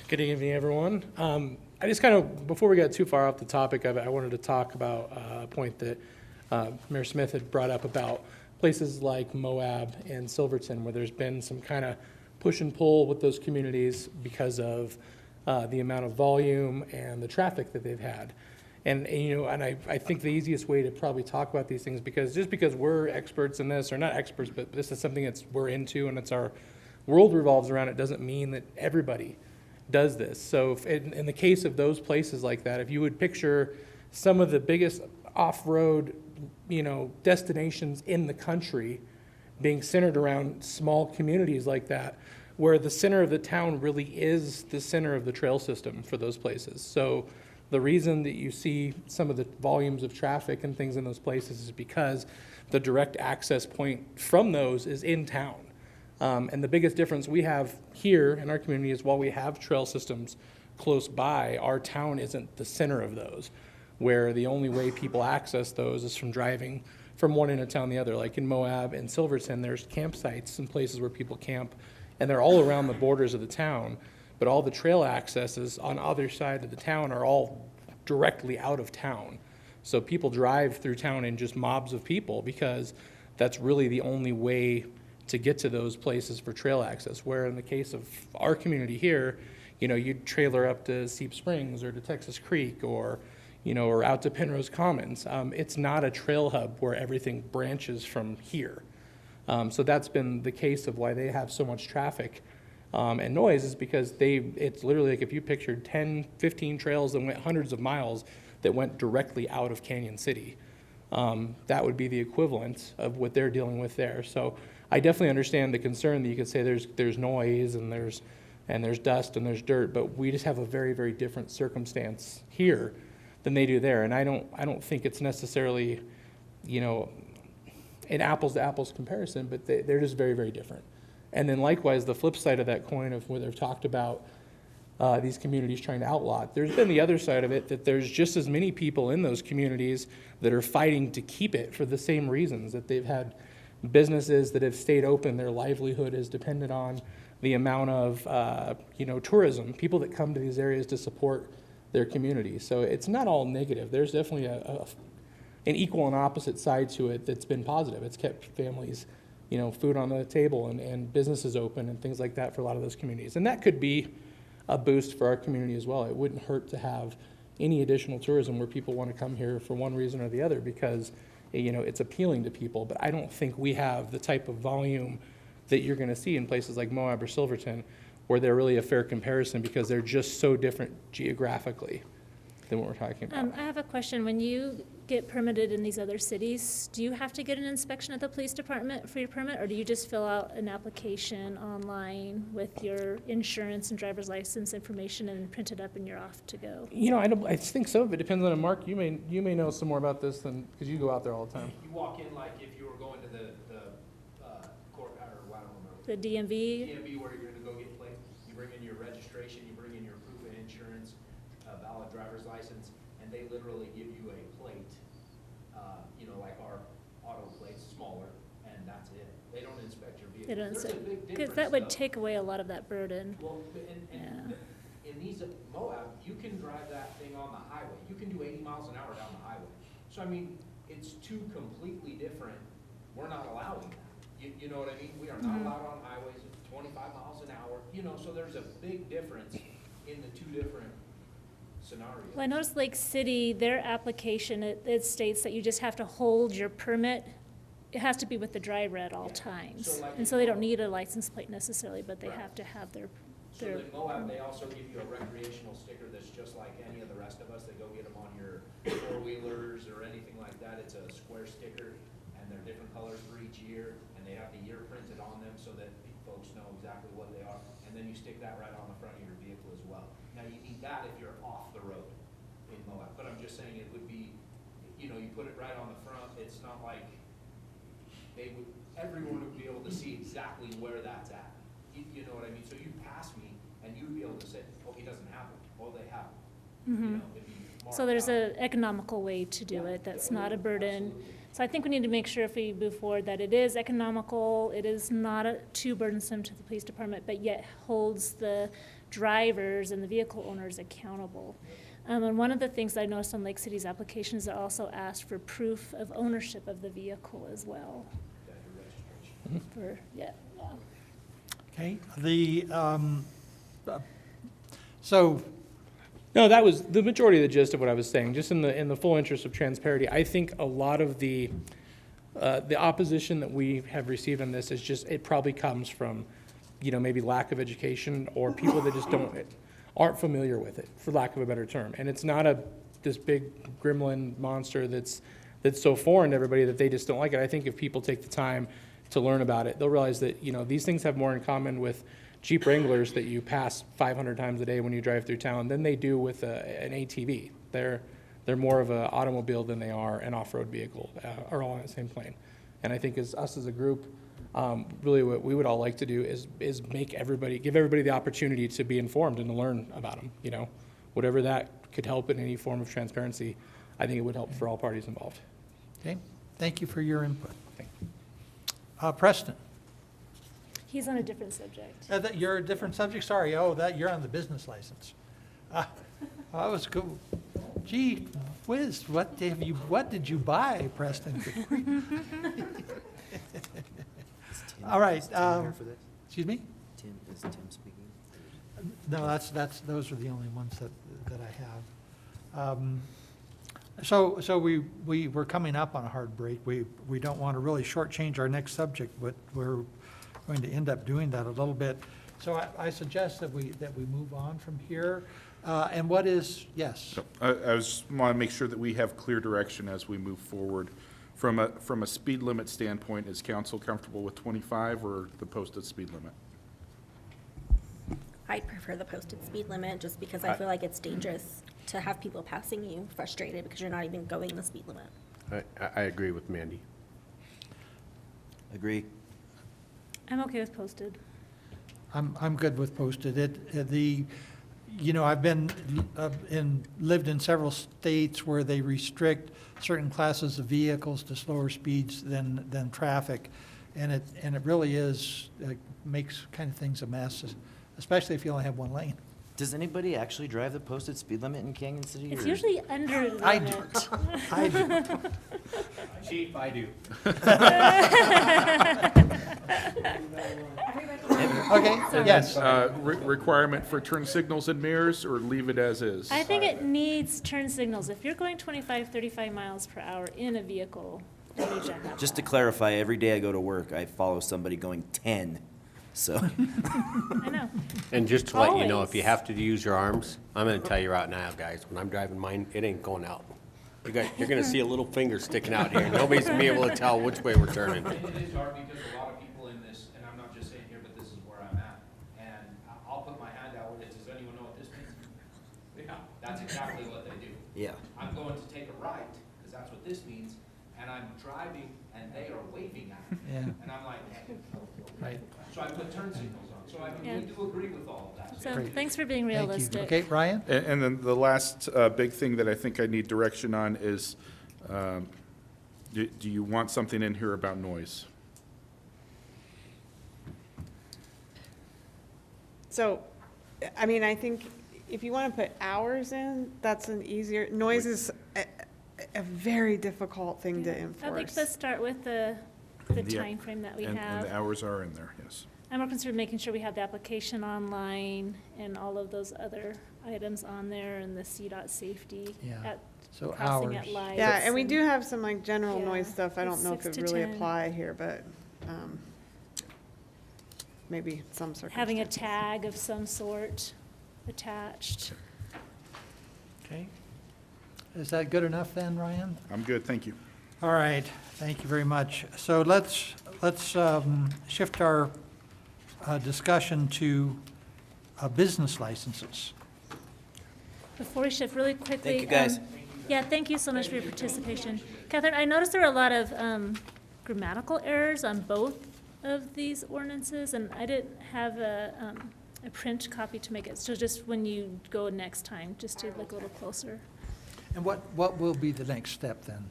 Good evening, everyone. I just kind of, before we got too far off the topic of it, I wanted to talk about a point that Mayor Smith had brought up about places like Moab and Silverton, where there's been some kind of push and pull with those communities because of the amount of volume and the traffic that they've had. And I think the easiest way to probably talk about these things, because we're experts in this, or not experts, but this is something we're into and it's our world revolves around it, doesn't mean that everybody does this. So if in the case of those places like that, if you would picture some of the biggest off-road, destinations in the country being centered around small communities like that, where the center of the town really is the center of the trail system for those places. So the reason that you see some of the volumes of traffic and things in those places is because the direct access point from those is in town. And the biggest difference we have here in our community is while we have trail systems close by, our town isn't the center of those, where the only way people access those is from driving from one end of town to the other. Like in Moab and Silverton, there's campsites and places where people camp, and they're all around the borders of the town, but all the trail accesses on either side of the town are all directly out of town. So people drive through town in just mobs of people because that's really the only way to get to those places for trail access. Where in the case of our community here, you'd trailer up to Seep Springs or to Texas Creek or out to Penrose Commons. It's not a trail hub where everything branches from here. So that's been the case of why they have so much traffic and noise, is because it's literally like if you pictured 10, 15 trails that went hundreds of miles that went directly out of Canyon City. That would be the equivalent of what they're dealing with there. So I definitely understand the concern that you could say there's noise and there's dust and there's dirt, but we just have a very, very different circumstance here than they do there. And I don't think it's necessarily, an apples to apples comparison, but they're just very, very different. And then likewise, the flip side of that coin of where they've talked about these communities trying to outlaw it, there's been the other side of it, that there's just as many people in those communities that are fighting to keep it for the same reasons, that they've had businesses that have stayed open, their livelihood is dependent on the amount of tourism, people that come to these areas to support their community. So it's not all negative. There's definitely an equal and opposite side to it that's been positive. It's kept families, food on the table and businesses open and things like that for a lot of those communities. And that could be a boost for our community as well. It wouldn't hurt to have any additional tourism where people want to come here for one reason or the other because, it's appealing to people. But I don't think we have the type of volume that you're going to see in places like Moab or Silverton, where they're really a fair comparison because they're just so different geographically than what we're talking about. I have a question. When you get permitted in these other cities, do you have to get an inspection at the police department for your permit, or do you just fill out an application online with your insurance and driver's license information and print it up and you're off to go? I think so, but it depends on it. Mark, you may know some more about this than, because you go out there all the time. You walk in like if you were going to the court, or I don't remember. The DMV? DMV where you're gonna go get plates. You bring in your registration, you bring in your proof of insurance, a valid driver's license, and they literally give you a plate, like our auto plates, smaller, and that's it. They don't inspect your vehicle. They don't There's a inspect, big because difference, that would though. take away a lot of that burden. Well, in these Moab, you can drive that thing on the highway. You can do 80 miles an hour down the highway. So I mean, it's two completely different. We're not allowing that. You know what I mean? We are not allowed on highways at 25 miles an hour. So there's a big difference in the two different scenarios. Well, I noticed Lake City, their application, it states that you just have to hold your permit. It has to be with the driver at all times. So like And so they don't need a license plate necessarily, but they have to have their, So in Moab, they also give you a recreational sticker that's just like any of the rest of us. They go get them on your four-wheelers or anything like that. It's a square sticker, and they're different colors for each year, and they have the year printed on them so that folks know exactly what they are. And then you stick that right on the front of your vehicle as well. Now, you need that if you're off the road in Moab, but I'm just saying it would be, you put it right on the front. It's not like everyone would be able to see exactly where that's at. You know what I mean? So you'd pass me and you'd be able to say, oh, he doesn't have it. Oh, they have it. It'd be marked so there's out. an economical way to do it that's not a burden. Absolutely. So I think we need to make sure if we move forward that it is economical, it is not too burdensome to the police department, but yet holds the drivers and the vehicle owners accountable. And one of the things I noticed on Lake City's application is they also asked for proof of ownership of the vehicle as well. Yeah, your registration. Okay, so, No, that was the majority of the gist of what I was saying. Just in the full interest of transparency, I think a lot of the opposition that we have received on this is just, it probably comes from, maybe lack of education or people that just aren't familiar with it, for lack of a better term. And it's not this big gremlin monster that's so foreign to everybody that they just don't like it. I think if people take the time to learn about it, they'll realize that, these things have more in common with Jeep Wranglers that you pass 500 times a day when you drive through town than they do with an ATV. They're more of an automobile than they are an off-road vehicle, are all on the same plane. And I think as us as a group, really what we would all like to do is give everybody the opportunity to be informed and to learn about them. Whatever that could help in any form of transparency, I think it would help for all parties involved. okay, thank you for your input. Thank Preston, He's on a different subject. you're a different subject, sorry, you're on the business license. That was cool. Gee, What did you buy, Preston? All right, Is Tim here for this? excuse me? Is Tim speaking? No, those are the only ones that I have. So we're coming up on a hard break. We don't want to really shortchange our next subject, but we're going to end up doing that a little bit. So I suggest that we move on from here. And what is, yes? I just want to make sure that we have clear direction as we move forward. From a speed limit standpoint, is council comfortable with 25 or the posted speed limit? I prefer the posted speed limit just because I feel like it's dangerous to have people passing you frustrated because you're not even going the speed limit. I agree with Mandy. Agree. I'm okay with posted. I'm good with posted. I've been lived in several states where they restrict certain classes of vehicles to slower speeds than traffic, and it really makes kind of things a mess, especially if you only have one lane. Does anybody actually drive the posted speed limit in Canyon City? It's or- usually under the I do. limit. I do. Chief, I do. Okay, yes. Requirement for turn signals and mirrors, or leave it as is? I think it needs turn signals. If you're going 25, 35 miles per hour in a vehicle, you need to have Just to that. clarify, every day I go to work, I follow somebody going 10, so. I know. And just to let you know, if Always. you have to use your arms, I'm gonna tell you right now, guys, when I'm driving mine, it ain't going out. You're gonna see a little finger sticking out here. Nobody's gonna be able to tell which way we're turning. It is hard because a lot of people in this, and I'm not just saying here, but this is where I'm at. And I'll put my hand out with it. Does anyone know what this means? Yeah, that's exactly what they do. Yeah. I'm going to take a right, because that's what this means, and I'm driving, and they are waving at me. Yeah. And I'm like, Right. so I put turn signals on. So I mean, Yeah. we do agree with all of that. So Great. thanks for being Thank you. realistic. Okay, Ryan? And then the last big thing that I think I need direction on is, do you want something in here about noise? So, I mean, I think if you want to put hours in, that's an easier, noise is a very difficult thing to I think enforce. let's start with the Yeah. timeframe that we And have. the hours are in there, yes. I'm more concerned making sure we have the application online and all of those other items on there and the CDOT safety Yeah. at So crossing hours. at lights. Yeah, and we do have some like general Yeah, noise stuff. I don't it's know if 6 it to really 10. apply here, but maybe some circumstances. Having a tag of some sort attached. Okay. Is that good enough then, Ryan? I'm good, thank you. All right, thank you very much. So let's shift our discussion to business licenses. Before we shift really quickly. Thank you, guys. Yeah, thank you so much for your participation. Catherine, I noticed there were a lot of grammatical errors on both of these ordinances, and I didn't have a print copy to make it, so just when you go next time, just to look a little closer. And what will be the next step then?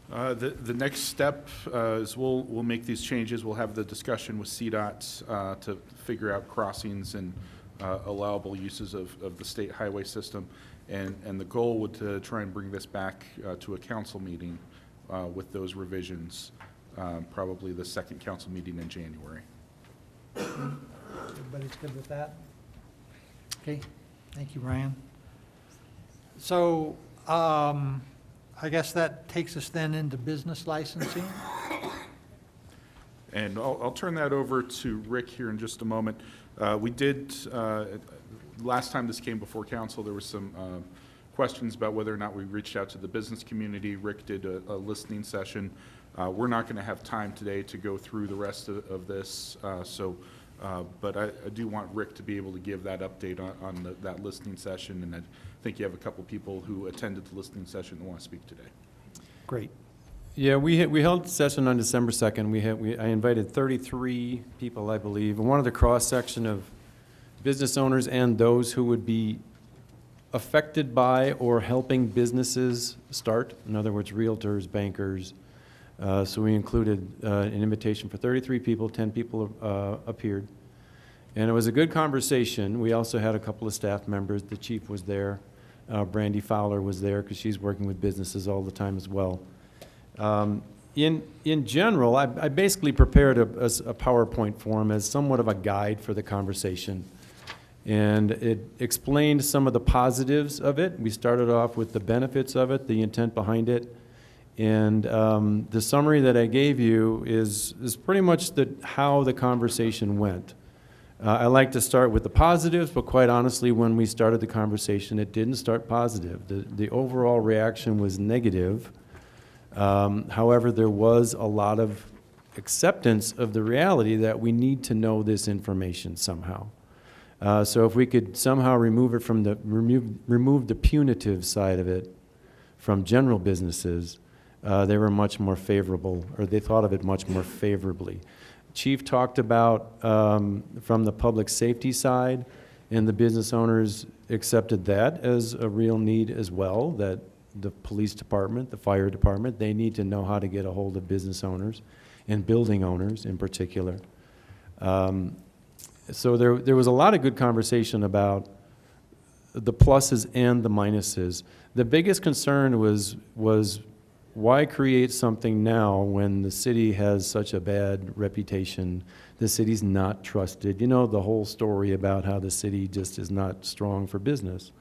The next step is we'll make these changes. We'll have the discussion with CDOT to figure out crossings and allowable uses of the state highway system. And the goal would to try and bring this back to a council meeting with those revisions, probably the second council meeting in January. Everybody's good with that? Okay, thank you, Ryan. So, I guess that takes us then into business licensing. And I'll turn that over to Rick here in just a moment. We did, last time this came before council, there were some questions about whether or not we reached out to the business community. Rick did a listening session. We're not going to have time today to go through the rest of this, but I do want Rick to be able to give that update on that listening session, and I think you have a couple people who attended the listening session that want to speak today. Great. Yeah, we held a session on December 2nd. I invited 33 people, I believe, and wanted a cross-section of business owners and those who would be affected by or helping businesses start. In other words, realtors, bankers. So we included an invitation for 33 people, 10 people appeared. And it was a good conversation. We also had a couple of staff members. The chief was there. Brandy Fowler was there because she's working with businesses all the time as well. In general, I basically prepared a PowerPoint form as somewhat of a guide for the conversation. And it explained some of the positives of it. We started off with the benefits of it, the intent behind it. And the summary that I gave you is pretty much how the conversation went. I like to start with the positives, but quite honestly, when we started the conversation, it didn't start positive. The overall reaction was negative. However, there was a lot of acceptance of the reality that we need to know this information somehow. So if we could somehow remove it from remove the punitive side of it from general businesses, they were much more favorable, or they thought of it much more favorably. Chief talked about from the public safety side, and the business owners accepted that as a real need as well, that the police department, the fire department, they need to know how to get a hold of business owners and building owners in particular. So there was a lot of good conversation about the pluses and the minuses. The biggest concern was why create something now when the city has such a bad reputation? The city's not trusted. You know the whole story about how the city just is not strong for business.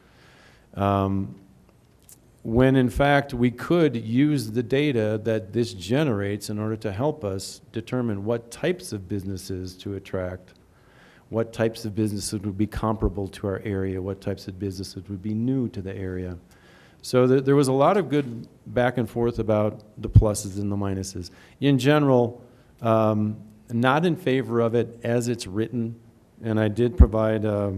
When in fact we could use the data that this generates in order to help us determine what types of businesses to attract, what types of businesses would be comparable to our area, what types of businesses would be new to the area. So there was a lot of good back and forth about the pluses and the minuses. In general, not in favor of it as it's written, and I did provide a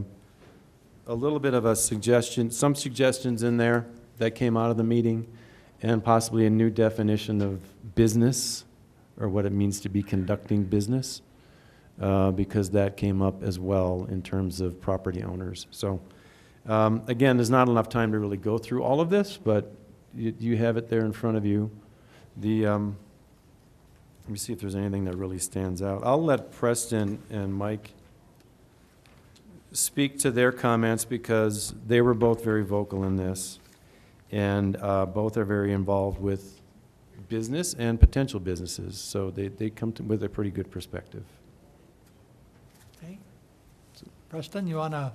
little bit of a suggestion, some suggestions in there that came out of the meeting, and possibly a new definition of business, or what it means to be conducting business, because that came up as well in terms of property owners. So. Again, there's not enough time to really go through all of this, but you have it there in front of you. Let me see if there's anything that really stands out. I'll let Preston and Mike speak to their comments because they were both very vocal in this, and both are very involved with business and potential businesses, so they come with a pretty good perspective. Okay. Preston, you want to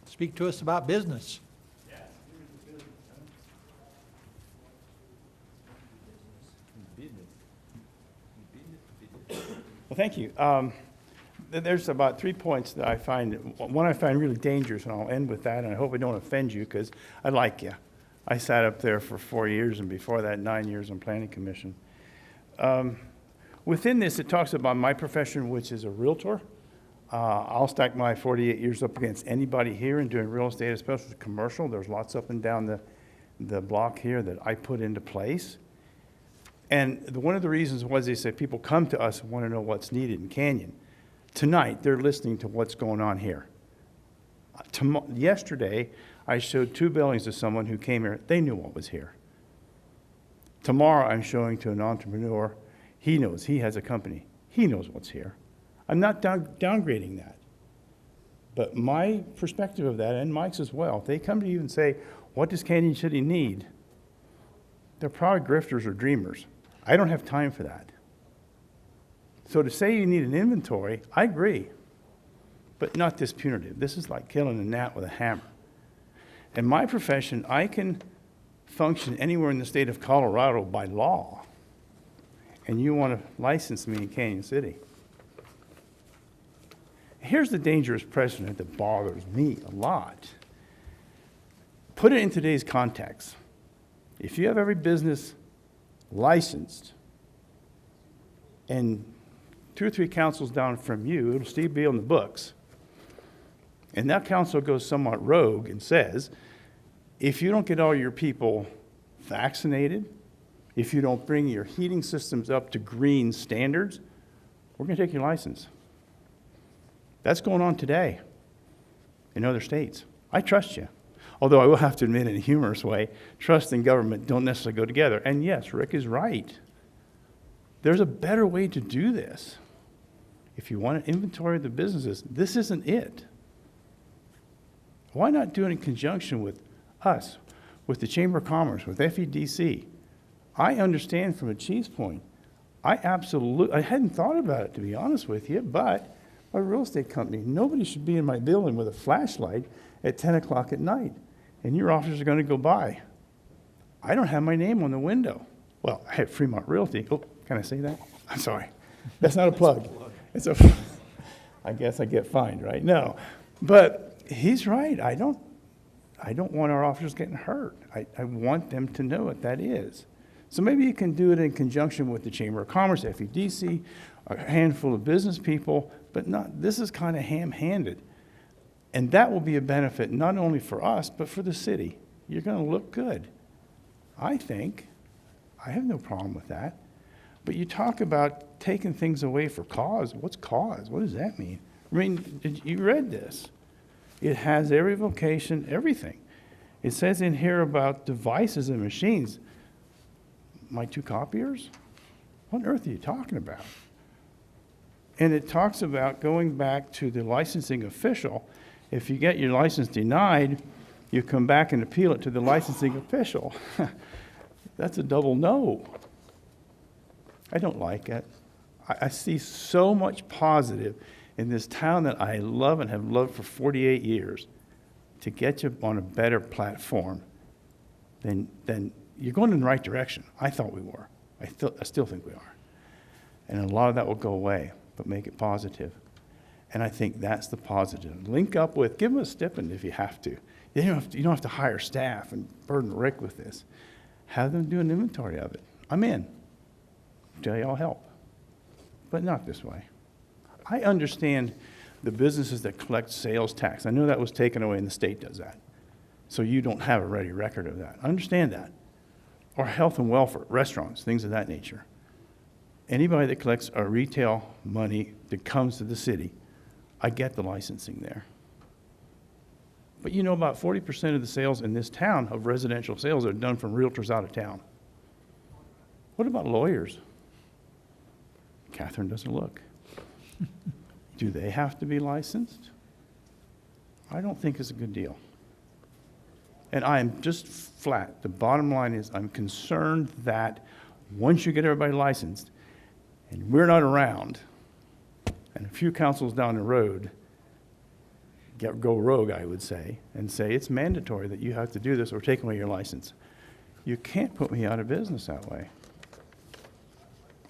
speak to us about business? Well, thank you. There's about 3 points that I find, one I find really dangerous, and I'll end with that, and I hope I don't offend you, because I like you. I sat up there for 4 years, and before that, 9 years on Planning Commission. Within this, it talks about my profession, which is a realtor. I'll stack my 48 years up against anybody here in doing real estate, especially commercial. There's lots up and down the block here that I put into place. And one of the reasons was they said people come to us and want to know what's needed in Canyon. Tonight, they're listening to what's going on here. Yesterday, I showed 2 buildings to someone who came here. They knew what was here. Tomorrow, I'm showing to an entrepreneur. He knows. He has a company. He knows what's here. I'm not downgrading that. But my perspective of that, and Mike's as well, if they come to you and say, what does Canyon City need? They're probably grifters or dreamers. I don't have time for that. So to say you need an inventory, I agree, but not this punitive. This is like killing a gnat with a hammer. In my profession, I can function anywhere in the state of Colorado by law, and you want to license me in Canyon City. Here's the dangerous precedent that bothers me a lot. Put it in today's context. If you have every business licensed and 2 or 3 councils down from you, it'll still be on the books. And that council goes somewhat rogue and says, if you don't get all your people vaccinated, if you don't bring your heating systems up to green standards, we're going to take your license. That's going on today in other states. I trust you. Although I will have to admit in a humorous way, trust and government don't necessarily go together. And yes, Rick is right. There's a better way to do this. If you want to inventory the businesses, this isn't it. Why not do it in conjunction with us, with the Chamber of Commerce, with FEDC. I understand from a chief's point. I hadn't thought about it, to be honest with you, but a real estate company, nobody should be in my building with a flashlight at 10 o'clock at night, and your officers are gonna go by. I don't have my name on the window. Well, I have Fremont Realty. Oh, can I say that? I'm sorry. That's not a plug. It's a, I guess I get fined, right? No. But he's right. I don't want our officers getting hurt. I want them to know what that is. So maybe you can do it in conjunction with the Chamber of Commerce, FEDC, a handful of business people, but not, this is kind of ham-handed. And that will be a benefit not only for us, but for the city. You're going to look good, I think. I have no problem with that. But you talk about taking things away for cause. What's cause? What does that mean? I mean, you read this. It has every vocation, everything. It says in here about devices and machines. My 2 copiers? What on earth are you talking about? And it talks about going back to the licensing official. If you get your license denied, you come back and appeal it to the licensing official. That's a double no. I don't like it. I see so much positive in this town that I love and have loved for 48 years to get you on a better platform, then you're going in the right direction. I thought we were. I still think we are. And a lot of that will go away, but make it positive. And I think that's the positive. Link up with, give them a stipend if you have to. You don't have to hire staff and burden Rick with this. Have them do an inventory of it. I'm in. Tell you I'll help. But not this way. I understand the businesses that collect sales tax. I know that was taken away and the state does that. So you don't have a ready record of that. I understand that. Or health and welfare, restaurants, things of that nature. Anybody that collects a retail money that comes to the city, I get the licensing there. But you know, about 40% of the sales in this town of residential sales are done from realtors out of town. What about lawyers? Catherine doesn't look. Do they have to be licensed? I don't think it's a good deal. And I am just flat. The bottom line is I'm concerned that once you get everybody licensed, and we're not around, and a few councils down the road go rogue, I would say, and say it's mandatory that you have to do this or take away your license. You can't put me out of business that way.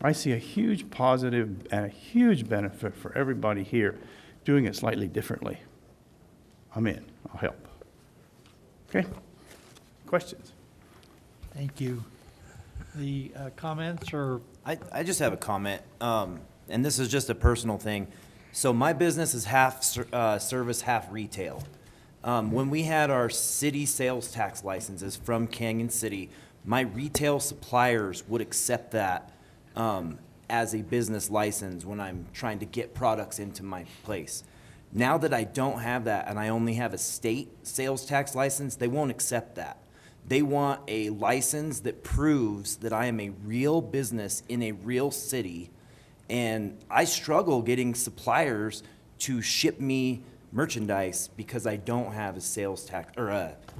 I see a huge positive and a huge benefit for everybody here doing it slightly differently. I'm in. I'll help. Okay? Questions? Thank you. The comments or? I just have a comment, and this is just a personal thing. So my business is half service, half retail. When we had our city sales tax licenses from Canyon City, my retail suppliers would accept that as a business license when I'm trying to get products into my place. Now that I don't have that and I only have a state sales tax license, they won't accept that. They want a license that proves that I am a real business in a real city, and I struggle getting suppliers to ship me merchandise because I don't have a sales tax or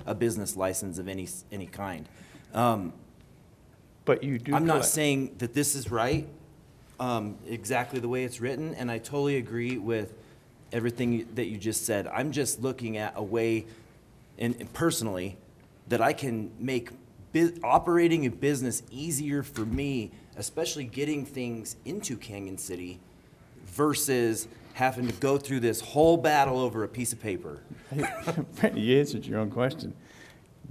a business license of any kind. But you do. I'm not saying that this is right, exactly the way it's written, and I totally agree with everything that you just said. I'm just looking at a way, and personally, that I can make operating a business easier for me, especially getting things into Canyon City, versus having to go through this whole battle over a piece of paper. Brandon, you answered your own question.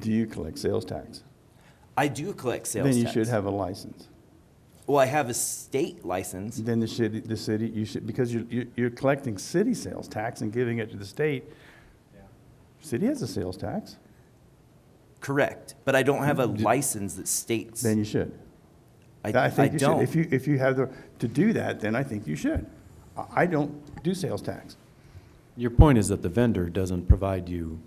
Do you collect sales tax? I do collect sales Then you tax. should have a license. Well, I have a state license. Then the city, you should, because you're collecting city sales tax and giving it to the state. City has a sales tax. Correct, but I don't have a license that states. Then you should. I think you don't. should. If you have to do that, then I think you should. I don't do sales tax. Your point is that the vendor doesn't provide you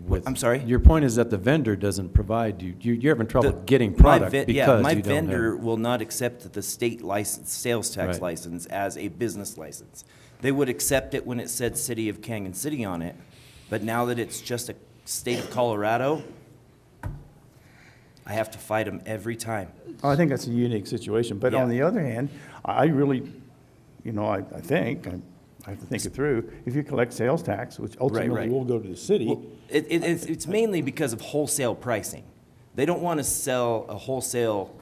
with. I'm sorry? Your point is that the vendor doesn't provide you, you're having trouble getting product because you don't have. My vendor will not accept the state license, sales tax Right. license as a business license. They would accept it when it said City of Canyon City on it, but now that it's just a state of Colorado, I have to fight them every time. I think that's a unique situation, but on the other hand, I really, you know, I think, I have to think it through, if you collect sales tax, which ultimately right. will go to the city. Well, it's mainly because of wholesale pricing. They don't want to sell a wholesale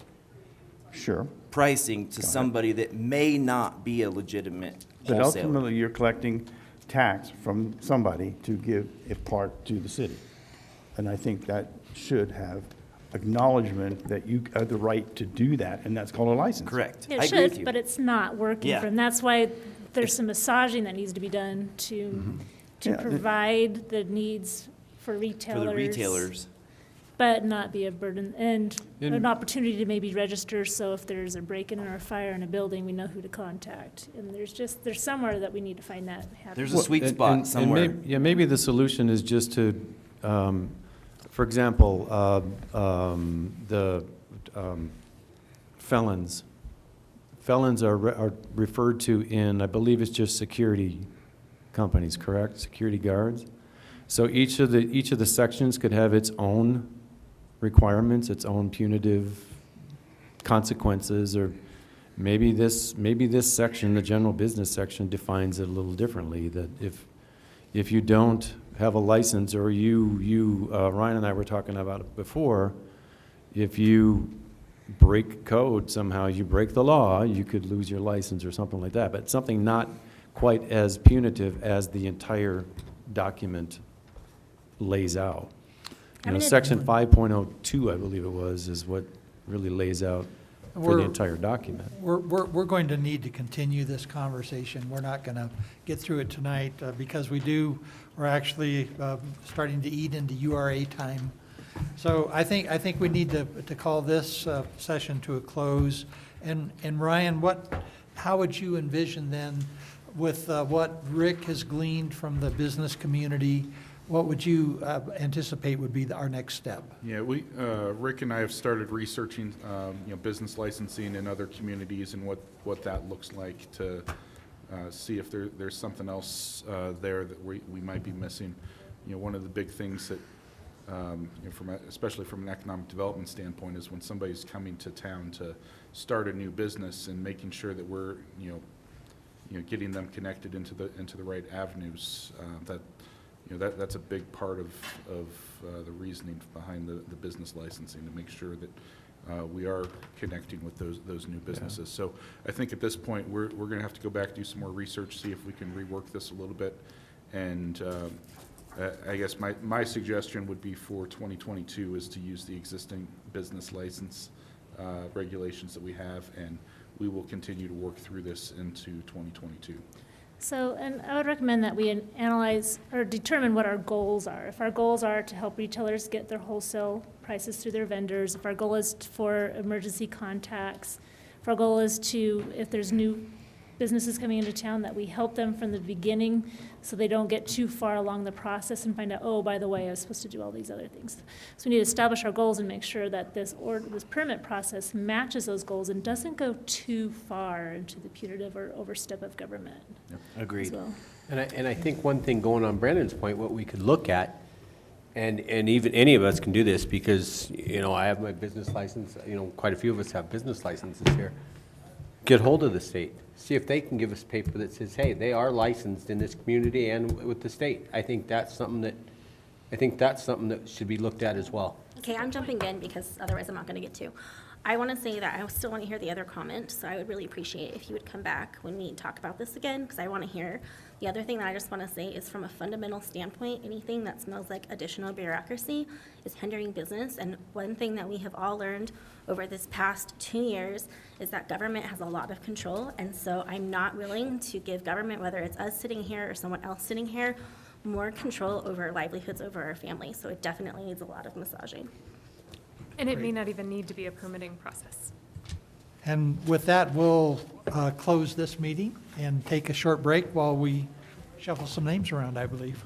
Sure. pricing to somebody that may not be a legitimate But wholesaler. ultimately, you're collecting tax from somebody to give a part to the city. And I think that should have acknowledgement that you have the right to do that, and that's called a license. Correct. It I agree with should, you. but it's not working Yeah. for them. That's why there's some massaging that needs to be done to Yeah, provide the needs for For retailers. the retailers. But not be a burden, and In- an opportunity to maybe register, so if there's a break-in or a fire in a building, we know who to contact. And there's somewhere that we need to find that happen. There's a sweet And- spot and somewhere. Yeah, maybe the solution is just to, for example, the felons. Felons are referred to in, I believe it's just security companies, correct? Security guards? So each of the sections could have its own requirements, its own punitive consequences, or maybe this section, the general business section, defines it a little differently, that if you don't have a license, or Ryan and I were talking about it before, if you break code somehow, you break the law, you could lose your license or something like that, but something not quite as punitive as the entire document lays out. I You know, mean, section 5.02, I believe it was, is what really lays out for the We're- entire document. We're going to need to continue this conversation. We're not going to get through it tonight because we're actually starting to eat into URA time. So I think we need to call this session to a close. And Ryan, how would you envision then, with what Rick has gleaned from the business community, what would you anticipate would be our next step? Yeah, Rick and I have started researching, business licensing in other communities and what that looks like to see if there's something else there that we might be missing. You know, one of the big things that, especially from an economic development standpoint, is when somebody's coming to town to start a new business and making sure that we're, getting them connected into the right avenues. That's a big part of the reasoning behind the business licensing, to make sure that we are connecting with those new businesses. So I think at this point, we're going to have to go back, do some more research, see if we can rework this a little bit. And I guess my suggestion would be for 2022 is to use the existing business license regulations that we have, and we will continue to work through this into 2022. So, and I would recommend that we analyze or determine what our goals are. If our goals are to help retailers get their wholesale prices through their vendors, if our goal is for emergency contacts, if our goal is to, if there's new businesses coming into town, that we help them from the beginning so they don't get too far along the process and find out, oh, by the way, I was supposed to do all these other things. So we need to establish our goals and make sure that this permit process matches those goals and doesn't go too far into the punitive or overstep of government. Agreed. As well. And I think one thing, going on Brandon's point, what we could look at, and even any of us can do this, because, I have my business license, quite a few of us have business licenses here. Get hold of the state, see if they can give us paper that says, hey, they are licensed in this community and with the state. I think that's something that should be looked at as well. Okay, I'm jumping in because otherwise I'm not going to get to. I want to say that I still want to hear the other comment, so I would really appreciate if you would come back when we talk about this again, because I want to hear. The other thing that I just want to say is, from a fundamental standpoint, anything that smells like additional bureaucracy is hindering business. And one thing that we have all learned over this past 2 years is that government has a lot of control. And so I'm not willing to give government, whether it's us sitting here or someone else sitting here, more control over livelihoods, over our families. So it definitely needs a lot of massaging. And it may not even need to be a permitting process. And with that, we'll close this meeting and take a short break while we shuffle some names around, I believe.